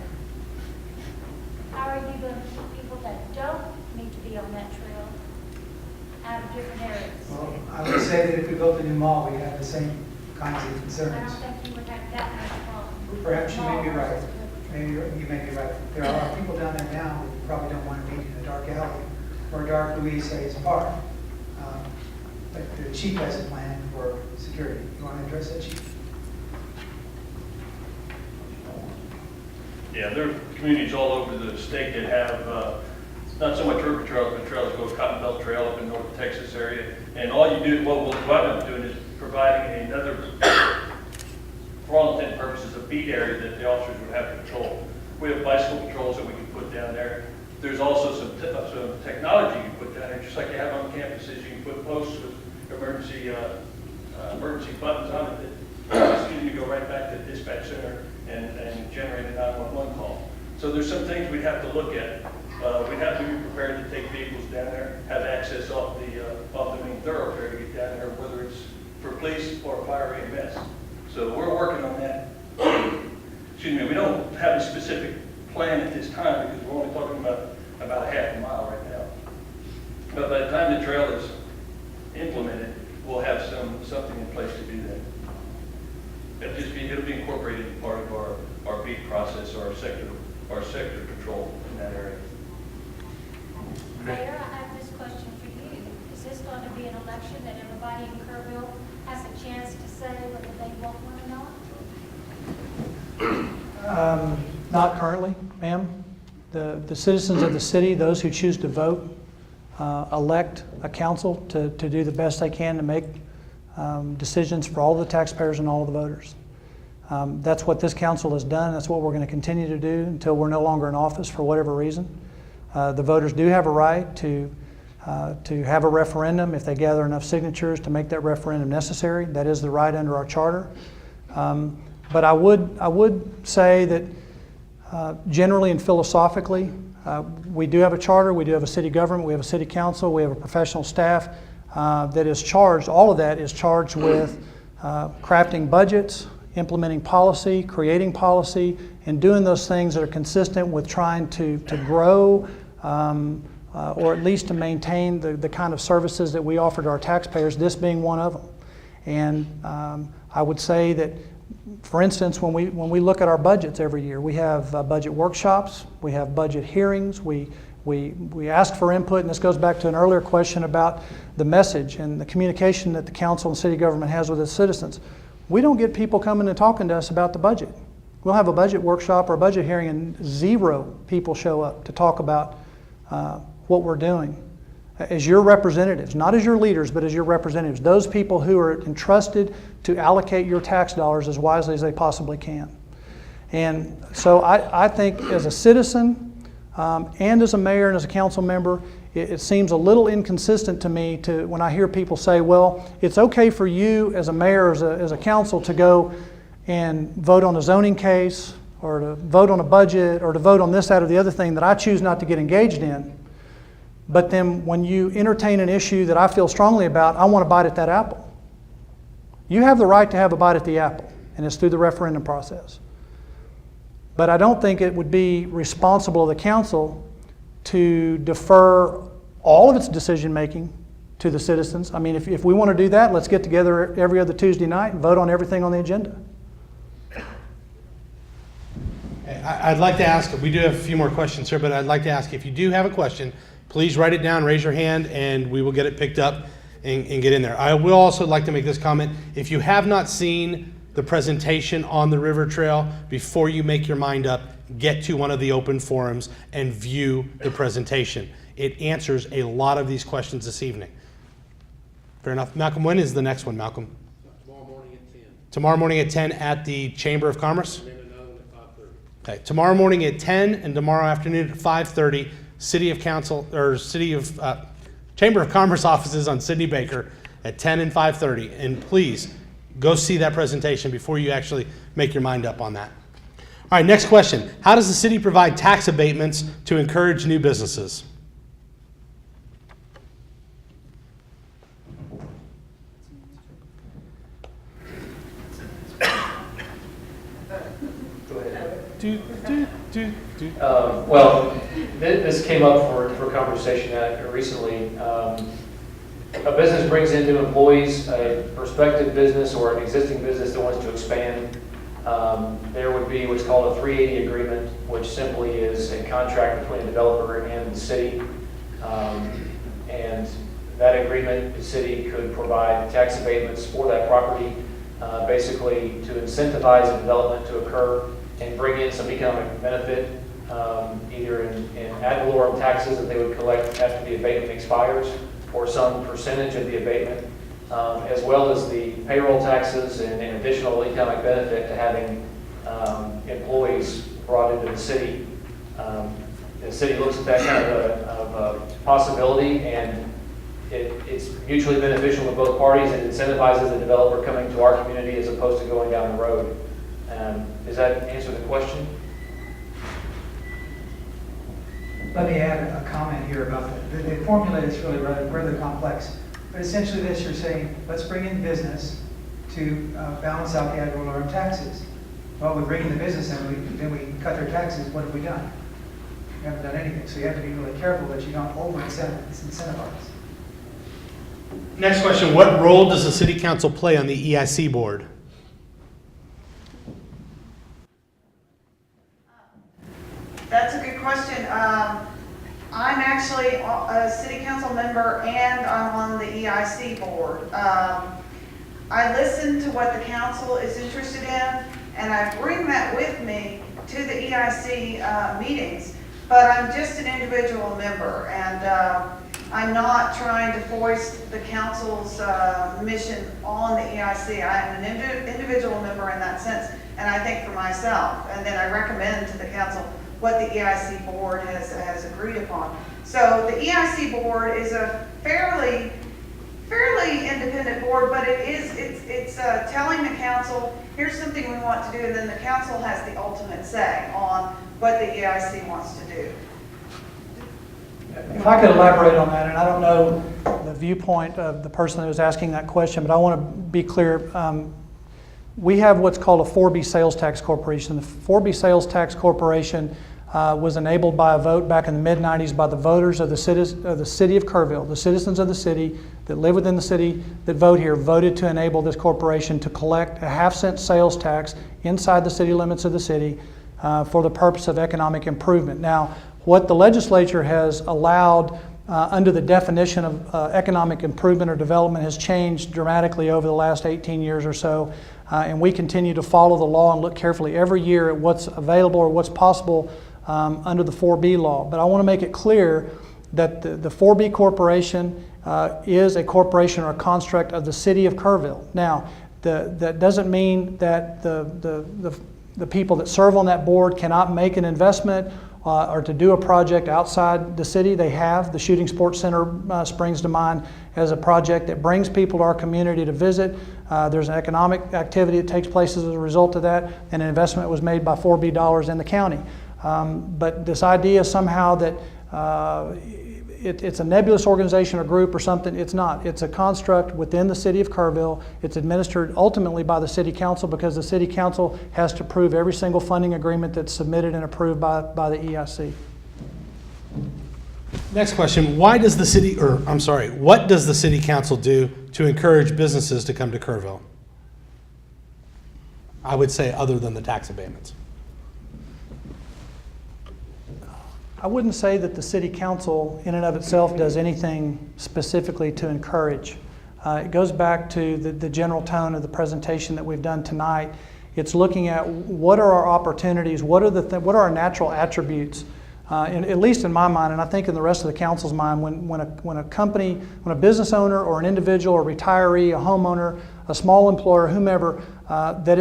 How are you going to keep people that don't need to be on that trail out of different areas? Well, I would say that if we built a new mall, we'd have the same kinds of I don't concerns. think you would have that much problem. Perhaps you may be right. Malls. Maybe you may be right. There are a lot of people down there now who probably don't want to meet in a dark alley or a dark Louise Hayes Park. But the chief has a plan for security. You want to address that, chief? Yeah, there are communities all over the state that have, not so much river trails, but trails go Cotton Belt Trail up in North Texas area. And all you do, what I'm doing is providing another, for all intents and purposes, a beat area that the officers would have to control. We have bicycle patrols that we can put down there. There's also some technology you can put down there, just like you have on campuses. You can put posts with emergency buttons on it that go right back to the dispatch center and generate a 911 call. So there's some things we'd have to look at. We'd have to be prepared to take vehicles down there, have access off the main thoroughfare to get down there, whether it's for police or fire EMS. So we're working on that. Excuse me, we don't have a specific plan at this time because we're only talking about a half a mile right now. But by the time the trail is implemented, we'll have something in place to do that. It'll be incorporated in part of our beat process or our sector control in that area. Mayor, I have this question for you. Is this going to be an election that everybody in Kerrville has a chance to say whether they want one or not? Not currently, ma'am. The citizens of the city, those who choose to vote, elect a council to do the best they can to make decisions for all the taxpayers and all the voters. That's what this council has done. That's what we're going to continue to do until we're no longer in office for whatever reason. The voters do have a right to have a referendum if they gather enough signatures to make that referendum necessary. That is the right under our charter. But I would say that generally and philosophically, we do have a charter, we do have a city government, we have a city council, we have a professional staff that is charged, all of that is charged with crafting budgets, implementing policy, creating policy, and doing those things that are consistent with trying to grow or at least to maintain the kind of services that we offer to our taxpayers, this being one of them. And I would say that, for instance, when we look at our budgets every year, we have budget workshops, we have budget hearings, we ask for input, and this goes back to an earlier question about the message and the communication that the council and city government has with its citizens. We don't get people coming and talking to us about the budget. We'll have a budget workshop or a budget hearing and 0 people show up to talk about what we're doing. As your representatives, not as your leaders, but as your representatives, those people who are entrusted to allocate your tax dollars as wisely as they possibly can. And so I think as a citizen and as a mayor and as a council member, it seems a little inconsistent to me when I hear people say, well, it's okay for you as a mayor, as a council to go and vote on a zoning case or to vote on a budget or to vote on this, that, or the other thing that I choose not to get engaged in. But then when you entertain an issue that I feel strongly about, I want to bite at that apple. You have the right to have a bite at the apple, and it's through the referendum process. But I don't think it would be responsible of the council to defer all of its decision-making to the citizens. I mean, if we want to do that, let's get together every other Tuesday night and vote on everything on the agenda. I'd like to ask, we do have a few more questions here, but I'd like to ask, if you do have a question, please write it down, raise your hand, and we will get it picked up and get in there. I will also like to make this comment. If you have not seen the presentation on the river trail, before you make your mind up, get to one of the open forums and view the presentation. It answers a lot of these questions this evening. Fair enough. Malcolm, when is the next one, Malcolm? Tomorrow morning at 10. Tomorrow morning at 10 at the Chamber of Commerce? And then another one at 5:30. Okay, tomorrow morning at 10 and tomorrow afternoon at 5:30, Chamber of Commerce offices on Sidney Baker at 10 and 5:30. And please go see that presentation before you actually make your mind up on that. All right, next question. How does the city provide tax abatements to encourage new businesses? Well, this came up for conversation recently. A business brings in new employees, a prospective business or an existing business that wants to expand. There would be what's called a 380 agreement, which simply is a contract between a developer and the city. And that agreement, the city could provide tax abatements for that property, basically to incentivize the development to occur and bring in some economic benefit, either in ad valorem taxes that they would collect after the abatement expires, or some percentage of the abatement, as well as the payroll taxes and additional economic benefit to having employees brought into the city. The city looks at that kind of a possibility, and it's mutually beneficial to both parties. It incentivizes the developer coming to our community as opposed to going down the road. Does that answer the question? Let me add a comment here about the formula is really rather complex. But essentially this, you're saying, let's bring in business to balance out the ad valorem taxes. Well, we bring in the business and then we cut their taxes. What have we done? We haven't done anything. So you have to be really careful that you don't over-incentivize. Next question. What role does the city council play on the EIC board? That's a good question. I'm actually a city council member and I'm on the EIC board. I listen to what the council is interested in and I bring that with me to the EIC meetings, but I'm just an individual member and I'm not trying to foist the council's mission on the EIC. I am an individual member in that sense, and I think for myself, and then I recommend to the council what the EIC board has agreed upon. So the EIC board is a fairly independent board, but it's telling the council, here's something we want to do, and then the council has the ultimate say on what the EIC wants to do. If I could elaborate on that, and I don't know the viewpoint of the person that was asking that question, but I want to be clear. we have what's called a 4B sales tax corporation. The 4B sales tax corporation was enabled by a vote back in the mid-90s by the voters of the city of Kerrville. The citizens of the city that live within the city that vote here voted to enable this corporation to collect a half-cent sales tax inside the city limits of the city for the purpose of economic improvement. Now, what the legislature has allowed under the definition of economic improvement or development has changed dramatically over the last 18 years or so, and we continue to follow the law and look carefully every year at what's available or what's possible under the 4B law. But I want to make it clear that the 4B corporation is a corporation or a construct of the city of Kerrville. Now, that doesn't mean that the people that serve on that board cannot make an investment or to do a project outside the city. They have. The Shooting Sports Center springs to mind as a project that brings people to our community to visit. There's an economic activity that takes place as a result of that, and an investment was made by 4B dollars in the county. But this idea somehow that it's a nebulous organization or group or something, it's not. It's a construct within the city of Kerrville. It's administered ultimately by the city council because the city council has to approve every single funding agreement that's submitted and approved by the EIC. Next question, what does the city council do to encourage businesses to come to Kerrville? I would say other than the tax abatements. I wouldn't say that the city council in and of itself does anything specifically to encourage. It goes back to the general tone of the presentation that we've done tonight. It's looking at what are our opportunities, what are our natural attributes, at least in my mind, and I think in the rest of the council's mind, when a business owner or an individual or retiree, a homeowner, a small employer, whomever, that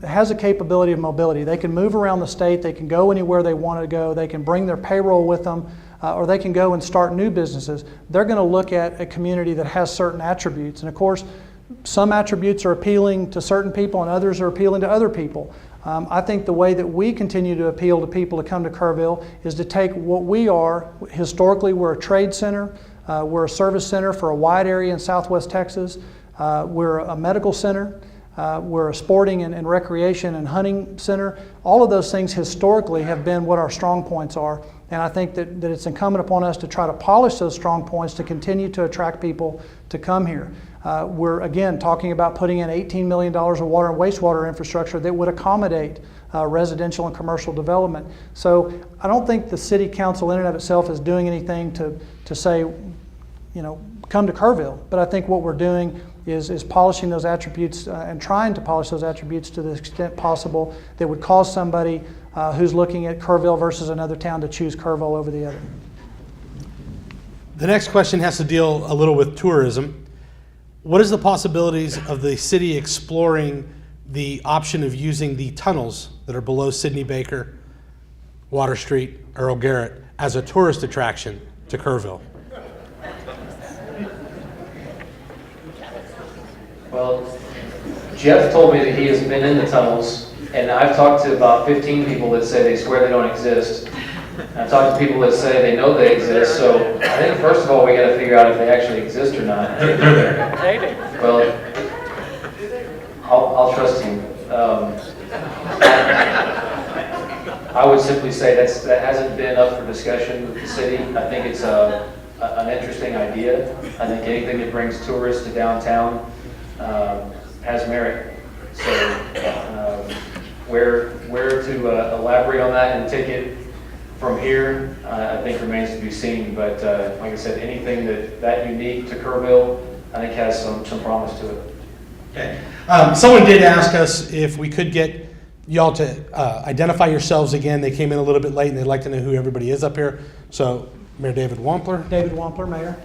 has a capability of mobility. They can move around the state, they can go anywhere they want to go, they can bring their payroll with them, or they can go and start new businesses. They're going to look at a community that has certain attributes. And of course, some attributes are appealing to certain people and others are appealing to other people. I think the way that we continue to appeal to people to come to Kerrville is to take what we are. Historically, we're a trade center. We're a service center for a wide area in Southwest Texas. We're a medical center. We're a sporting and recreation and hunting center. All of those things historically have been what our strong points are. And I think that it's incumbent upon us to try to polish those strong points to continue to attract people to come here. We're, again, talking about putting in $18 million of water and wastewater infrastructure that would accommodate residential and commercial development. So I don't think the city council in and of itself is doing anything to say, come to Kerrville. But I think what we're doing is polishing those attributes and trying to polish those attributes to the extent possible that would cause somebody who's looking at Kerrville versus another town to choose Kerrville over the other. The next question has to deal a little with tourism. What is the possibilities of the city exploring the option of using the tunnels that are below Sidney Baker, Water Street, Earl Garrett as a tourist attraction to Kerrville? Well, Jeff told me that he has been in the tunnels, and I've talked to about 15 people that say they swear they don't exist. And I've talked to people that say they know they exist, so I think first of all we got to figure out if they actually exist or not. They're there. Well, I'll trust you. I would simply say that hasn't been up for discussion with the city. I think it's an interesting idea. I think anything that brings tourists to downtown has merit. So where to elaborate on that and take it from here, I think remains to be seen. But like I said, anything that unique to Kerrville, I think has some promise to it. Okay. Someone did ask us if we could get y'all to identify yourselves again. They came in a little bit late and they'd like to know who everybody is up here. So Mayor David Wampler. David Wampler, Mayor.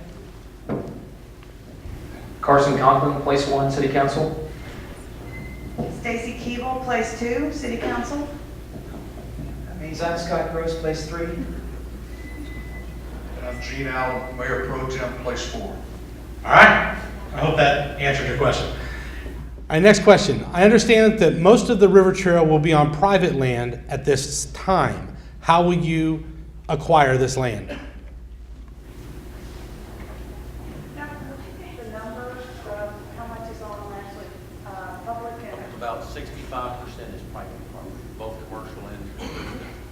Carson Conklin, Place 1, City Council. Stacy Keeble, Place 2, City Council. That means I'm Scott Gross, Place 3. And I'm Gene Allen, Mayor Pro Tem, Place 4. All right. I hope that answered your question. All right, next question. I understand that most of the river trail will be on private land at this time. How will you acquire this land? The numbers of how much is on actually public and... About about 65% is private property, both commercial and.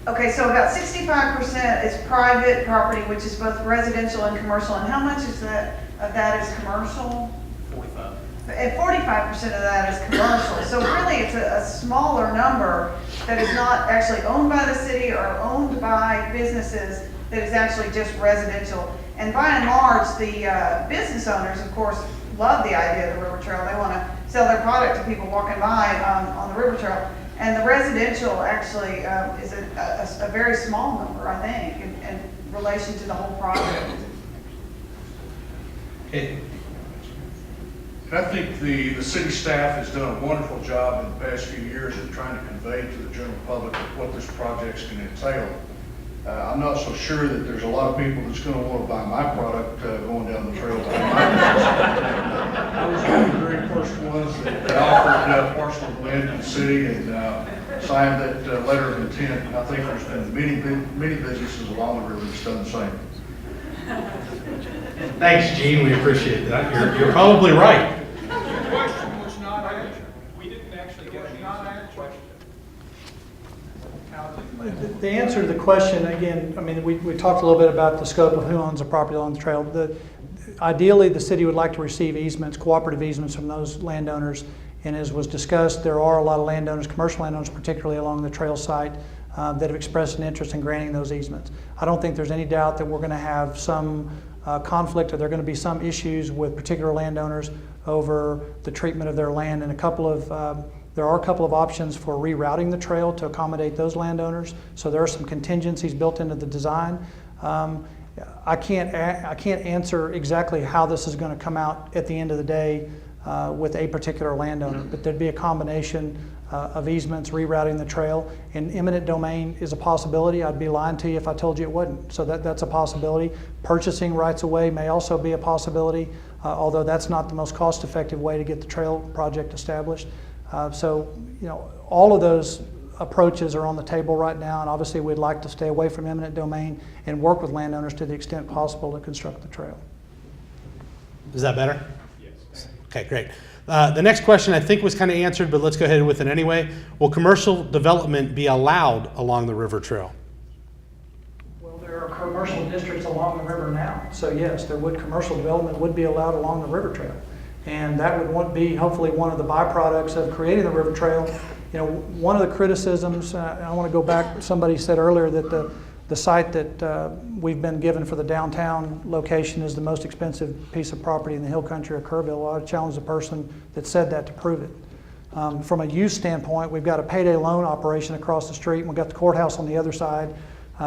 Okay, so about 65% is private property, which is both residential and commercial, and how much is that, of that is commercial? 45. And 45% of that is commercial, so really it's a smaller number that is not actually owned by the city or owned by businesses, that is actually just residential. And by and large, the business owners, of course, love the idea of the river trail. They want to sell their product to people walking by on the river trail. And the residential actually is a very small number, I think, in relation to the whole project. Okay. And I think the city staff has done a wonderful job in the past few years of trying to convey to the general public what this project's going to entail. I'm not so sure that there's a lot of people that's going to want to buy my product going down the trail. I was one of the very first ones that offered parcel of land to the city and signed that letter of intent. And I think there's been many businesses along the river that's done the same. Thanks, Gene. We appreciate that. You're probably right. The question was not answered. We didn't actually get an answer to the question. The answer to the question, again, I mean, we talked a little bit about the scope of who owns the property along the trail. Ideally, the city would like to receive easements, cooperative easements from those landowners. And as was discussed, there are a lot of landowners, commercial landowners, particularly along the trail site, that have expressed an interest in granting those easements. I don't think there's any doubt that we're going to have some conflict, or there are going to be some issues with particular landowners over the treatment of their land, and there are a couple of options for rerouting the trail to accommodate those landowners. So there are some contingencies built into the design. I can't answer exactly how this is going to come out at the end of the day with a particular landowner, but there'd be a combination of easements, rerouting the trail, and eminent domain is a possibility. I'd be lying to you if I told you it wasn't. So that's a possibility. Purchasing rights of way may also be a possibility, although that's not the most cost-effective way to get the trail project established. So, you know, all of those approaches are on the table right now, and obviously we'd like to stay away from eminent domain and work with landowners to the extent possible to construct the trail. Is that better? Yes. Okay, great. The next question I think was kind of answered, but let's go ahead with it anyway. Will commercial development be allowed along the river trail? Well, there are commercial districts along the river now, so yes, commercial development would be allowed along the river trail. And that would be hopefully one of the byproducts of creating the river trail. You know, one of the criticisms, I want to go back, somebody said earlier that the site that we've been given for the downtown location is the most expensive piece of property in the hill country of Kerrville. Well, I challenge the person that said that to prove it. From a use standpoint, we've got a payday loan operation across the street, and we've got the courthouse on the other side.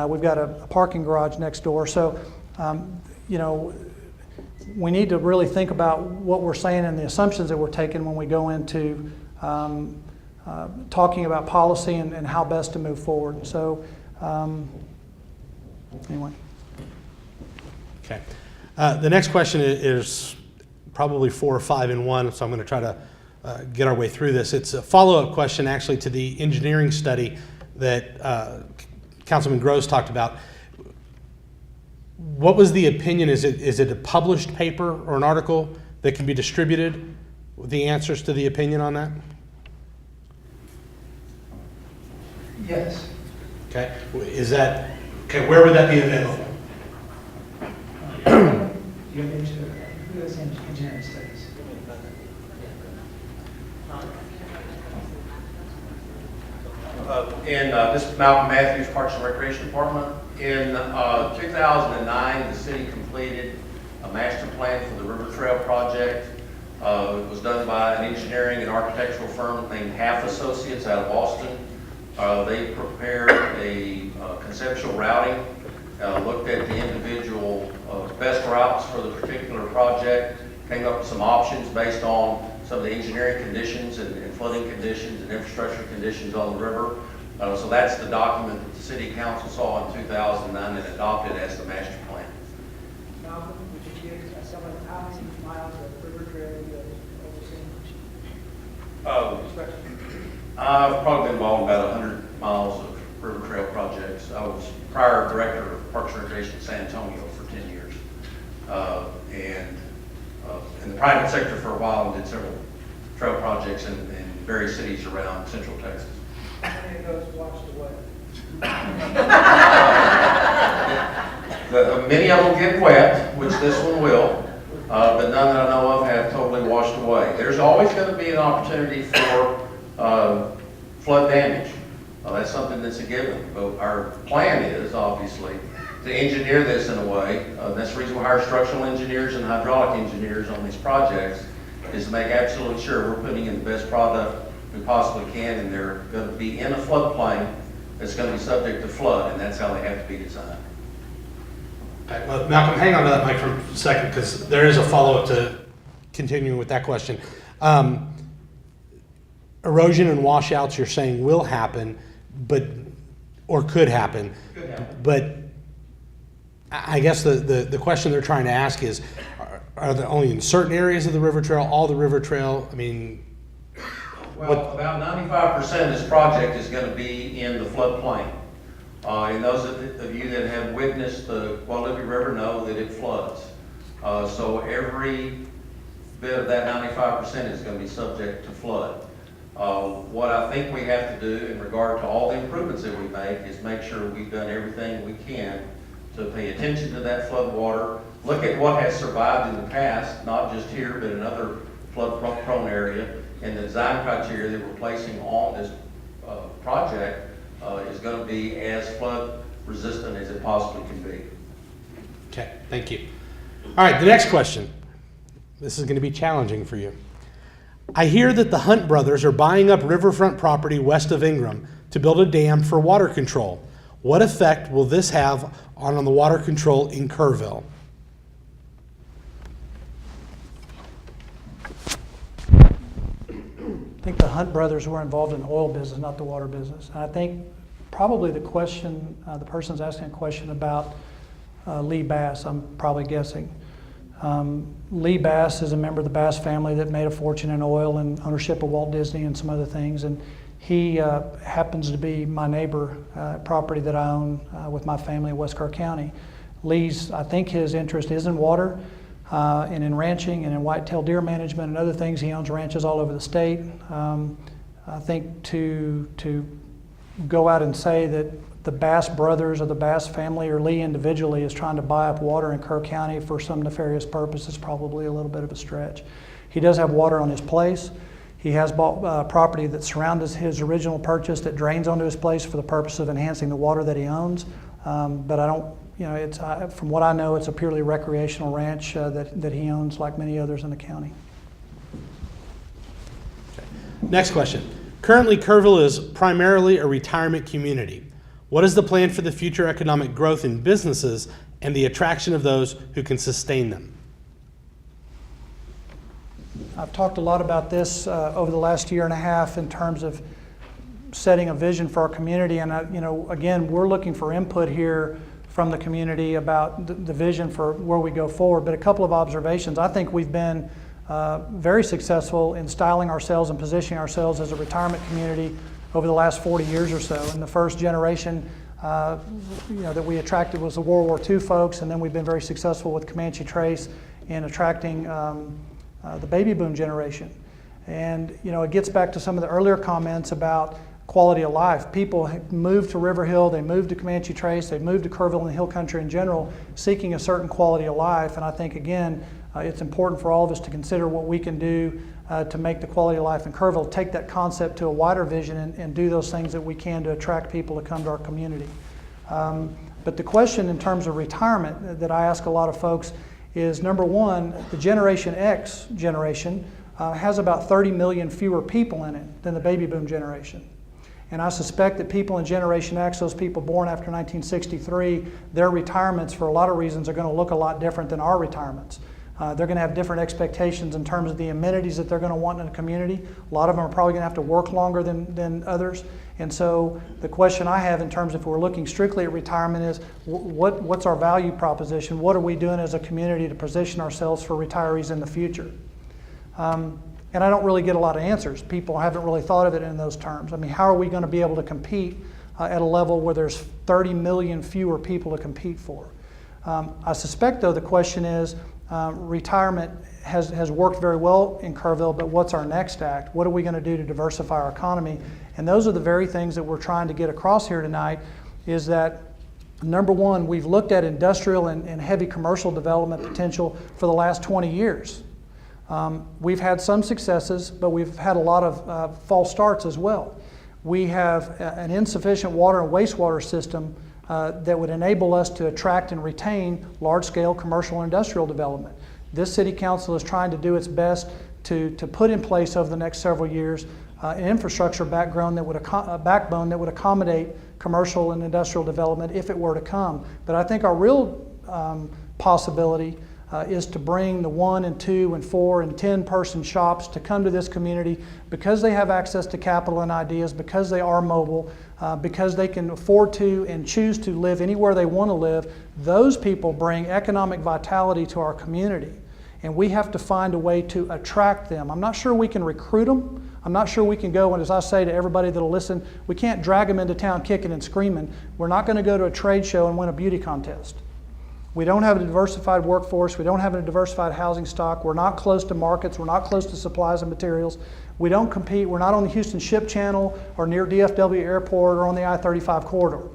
We've got a parking garage next door. So, you know, we need to really think about what we're saying and the assumptions that we're taking when we go into talking about policy and how best to move forward. So, anyway. Okay. The next question is probably 4 or 5 in one, so I'm going to try to get our way through this. It's a follow-up question actually to the engineering study that Councilman Groves talked about. What was the opinion? Is it a published paper or an article that can be distributed with the answers to the opinion on that? Yes. Okay. Is that, okay, where would that be available? You have engineering studies. This is Malcolm Matthews, Parks and Recreation Department. In 2009, the city completed a master plan for the River Trail project. It was done by an engineering and architectural firm named Half Associates out of Austin. They prepared a conceptual routing, looked at the individual best routes for the particular project, came up with some options based on some of the engineering conditions and flooding conditions and infrastructure conditions on the river. So that's the document that the City Council saw in 2009 and adopted as the master plan. Malcolm, would you give someone how many miles of river trail you overseen? I've probably been involved in about 100 miles of river trail projects. I was prior director of Parks and Recreation in San Antonio for 10 years. And in the private sector for a while and did several trail projects in various cities around central Texas. How many of those washed away? Many of them get wet, which this one will, but none that I know of have totally washed away. There's always going to be an opportunity for flood damage. That's something that's a given. But our plan is, obviously, to engineer this in a way. That's the reason we hire structural engineers and hydraulic engineers on these projects, is to make absolutely sure we're putting in the best product we possibly can, and they're going to be in a floodplain that's going to be subject to flood, and that's how they have to be designed. Okay, well, Malcolm, hang on to that mic for a second, because there is a follow-up to continuing with that question. Erosion and washouts, you're saying will happen, or could happen. Could happen. But I guess the question they're trying to ask is, are they only in certain areas of the river trail, all the river trail? I mean, well, about 95% of this project is going to be in the floodplain. And those of you that have witnessed the Guadalupe River know that it floods. So every bit of that 95% is going to be subject to flood. What I think we have to do in regard to all the improvements that we make is make sure we've done everything we can to pay attention to that flood water, look at what has survived in the past, not just here, but in other flood-prone area, and the design criteria that we're placing on this project is going to be as flood resistant as it possibly can be. okay, thank you. All right, the next question. This is going to be challenging for you. I hear that the Hunt brothers are buying up riverfront property west of Ingram to build a dam for water control. What effect will this have on the water control in Kerrville? I think the Hunt brothers were involved in the oil business, not the water business. And I think probably the question, the person's asking a question about Lee Bass, I'm probably guessing. Lee Bass is a member of the Bass family that made a fortune in oil and ownership of Walt Disney and some other things. And he happens to be my neighbor, property that I own with my family in West Kerr County. Lee's, I think his interest is in water and in ranching and in whitetail deer management and other things. He owns ranches all over the state. I think to go out and say that the Bass brothers or the Bass family or Lee individually is trying to buy up water in Kerr County for some nefarious purpose is probably a little bit of a stretch. He does have water on his place. He has bought property that surrounds his original purchase that drains onto his place for the purpose of enhancing the water that he owns. But I don't, it's from what I know, it's a purely recreational ranch that he owns like many others in the county. Next question. Currently, Kerrville is primarily a retirement community. What is the plan for the future economic growth in businesses and the attraction of those who can sustain them? I've talked a lot about this over the last year and a half in terms of setting a vision for our community. And, again, we're looking for input here from the community about the vision for where we go forward. But a couple of observations. I think we've been very successful in styling ourselves and positioning ourselves as a retirement community over the last 40 years or so. And the first generation that we attracted was the World War II folks, and then we've been very successful with Comanche Trace in attracting the baby boom generation. And it gets back to some of the earlier comments about quality of life. People moved to River Hill, they moved to Comanche Trace, they moved to Kerrville and the Hill Country in general, seeking a certain quality of life. And I think, again, it's important for all of us to consider what we can do to make the quality of life in Kerrville, take that concept to a wider vision and do those things that we can to attract people to come to our community. But the question in terms of retirement that I ask a lot of folks is, number one, the Generation X generation has about 30 million fewer people in it than the baby boom generation. And I suspect that people in Generation X, those people born after 1963, their retirements for a lot of reasons are going to look a lot different than our retirements. They're going to have different expectations in terms of the amenities that they're going to want in a community. A lot of them are probably going to have to work longer than others. And so the question I have in terms of if we're looking strictly at retirement is, what's our value proposition? What are we doing as a community to position ourselves for retirees in the future? And I don't really get a lot of answers. People haven't really thought of it in those terms. I mean, how are we going to be able to compete at a level where there's 30 million fewer people to compete for? I suspect, though, the question is, retirement has worked very well in Kerrville, but what's our next act? What are we going to do to diversify our economy? And those are the very things that we're trying to get across here tonight, is that number one, we've looked at industrial and heavy commercial development potential for the last 20 years. We've had some successes, but we've had a lot of false starts as well. We have an insufficient water and wastewater system that would enable us to attract and retain large-scale commercial and industrial development. This City Council is trying to do its best to put in place over the next several years an infrastructure backbone that would accommodate commercial and industrial development if it were to come. But I think our real possibility is to bring the 1 and 2 and 4 and 10 person shops to come to this community because they have access to capital and ideas, because they are mobile, because they can afford to and choose to live anywhere they want to live. Those people bring economic vitality to our community, and we have to find a way to attract them. I'm not sure we can recruit them. I'm not sure we can go, and as I say to everybody that'll listen, we can't drag them into town kicking and screaming. We're not going to go to a trade show and win a beauty contest. We don't have a diversified workforce. We don't have a diversified housing stock. We're not close to markets. We're not close to supplies and materials. We don't compete. We're not on the Houston Ship Channel or near DFW Airport or on the I-35 corridor.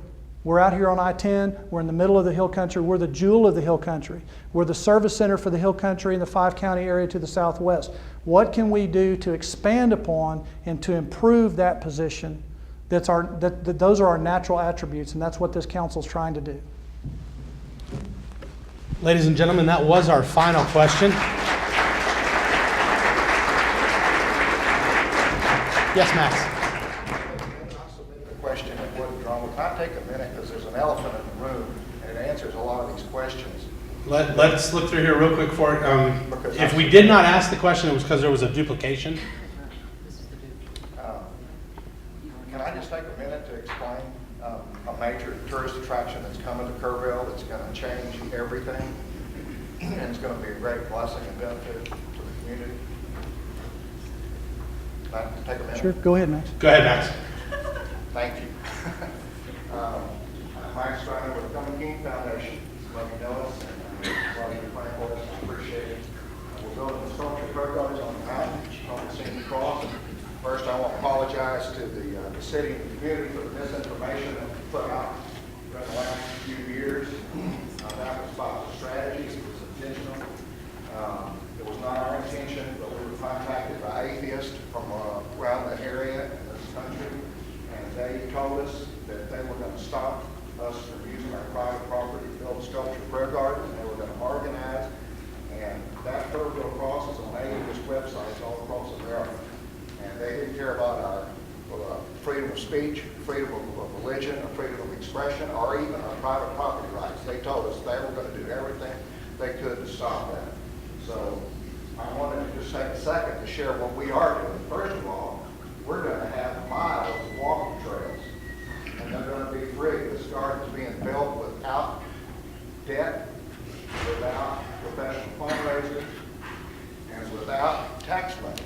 We're out here on I-10. We're in the middle of the Hill Country. We're the jewel of the Hill Country. We're the service center for the Hill Country and the 5-county area to the southwest. What can we do to expand upon and to improve that position? Those are our natural attributes, and that's what this council is trying to do. Ladies and gentlemen, that was our final question. Yes, Max. I'll submit the question in one drum. Can I take a minute, because there's an elephant in the room, and it answers a lot of these questions. Let's look through here real quick for it. If we did not ask the question, it was because there was a duplication. Can I just take a minute to explain a major tourist attraction that's coming to Kerrville that's going to change everything, and it's going to be a great blessing and benefit to the community? Can I take a minute? Sure, go ahead, Max. Go ahead, Max. Thank you. I'm Mike Steiner with the Cumming King Foundation. Let me know us, and a lot of you praying for us. I appreciate it. We're building the sculpture programs on the mountain on the Senior Cross. First, I want to apologize to the city and the community for the misinformation that we put out during the last few years. That was about the strategies. It was intentional. It was not our intention, but we were contacted by atheists from around the area and this country, and they told us that they were going to stop us from using our private property to build a sculpture prayer garden. They were going to organize, and that Kerrville Cross is on atheist websites all across America. And they didn't care about our freedom of speech, freedom of religion, or freedom of expression, or even our private property rights. They told us they were going to do everything they could to stop that. So I wanted to just take a second to share what we are doing. First of all, we're going to have miles of walking trails, and they're going to be free. This garden is being built without debt, without professional fundraisers, and without tax money.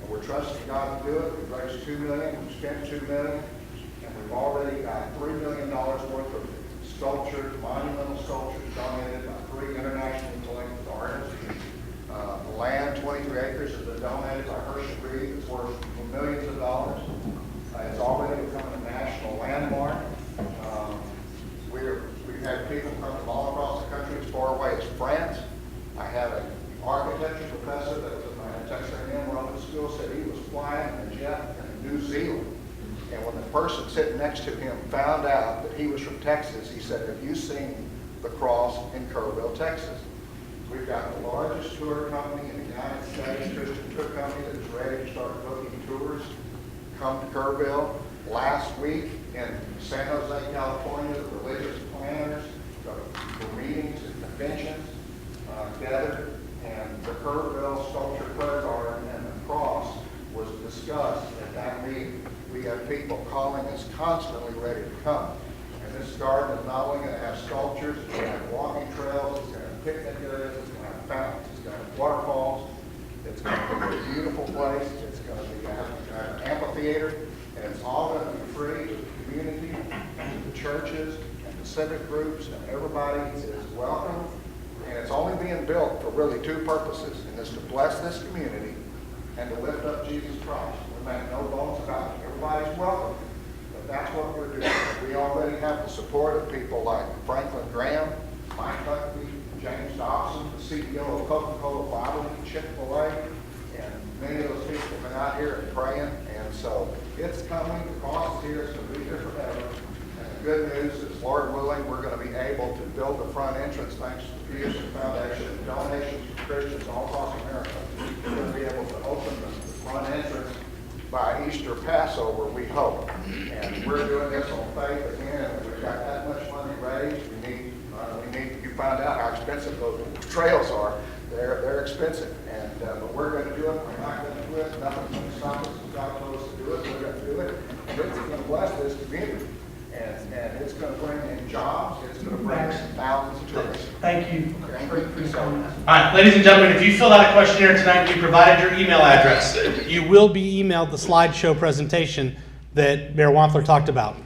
And we're trusting God to do it. We've raised $2 million, we've spent $2 million, and we've already got $3 million worth of sculptures, monumental sculptures donated by 3 internationally collected artists. The land, 23 acres, has been donated by Hershey Reed. It's worth millions of dollars. It's already become a national landmark. We've had people come from all across the country, as far away as France. I had an architecture professor that was at my Texas A&M Roman School said he was flying in a jet in New Zealand. And when the person sitting next to him found out that he was from Texas, he said, "Have you seen the cross in Kerrville, Texas?" We've got the largest tour company in the United States, Christian tour company that is ready to start booking tours. Come to Kerrville. Last week in San Jose, California, the religious planners, the meetings and conventions gathered, and the Kerrville Sculpture Prayer Garden and the cross was discussed at that meeting. We have people calling us constantly ready to come. And this garden is not only going to have sculptures, it's going to have walking trails, it's going to have picnic areas, it's going to have fountains, it's going to have waterfalls, it's going to be a beautiful place, it's going to have an amphitheater, and it's all going to be free to the community, and to the churches, and the civic groups, and everybody is welcome. And it's only being built for really two purposes, and it's to bless this community and to lift up Jesus Christ. We make no bones about it. Everybody's welcome, but that's what we're doing. We already have the support of people like Franklin Graham, Mike Huckabee, James Dobson, the CEO of Coca-Cola Bottling, Chick-fil-A, and many of those people have been out here and praying, and so it's coming. The cost is here. It's going to be here forever. And the good news is, Lord willing, we're going to be able to build the front entrance thanks to the Peterson Foundation and donations from Christians all across America. We're going to be able to open the front entrance by Easter Passover, we hope. And we're doing this on faith again. We've got that much money raised. You find out how expensive those trails are. They're expensive, and but we're going to do it. We're not going to do it. Nothing's going to stop us. God told us to do it. We're going to do it. And it's going to bless this community, and it's going to bring in jobs. It's going to bring thousands of tourists. Thank you. So, All right, ladies and gentlemen, if you filled out a questionnaire tonight, we provided your email address. You will be emailed the slideshow presentation that Mayor Wampler talked about.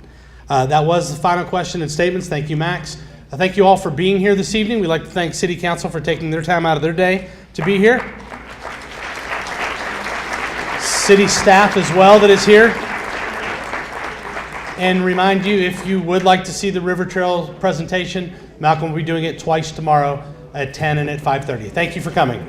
That was the final question and statements. Thank you, Max. Thank you all for being here this evening. We'd like to thank City Council for taking their time out of their day to be here. City staff as well that is here. And remind you, if you would like to see the River Trail presentation, Malcolm will be doing it twice tomorrow at 10 and at 5:30. Thank you for coming.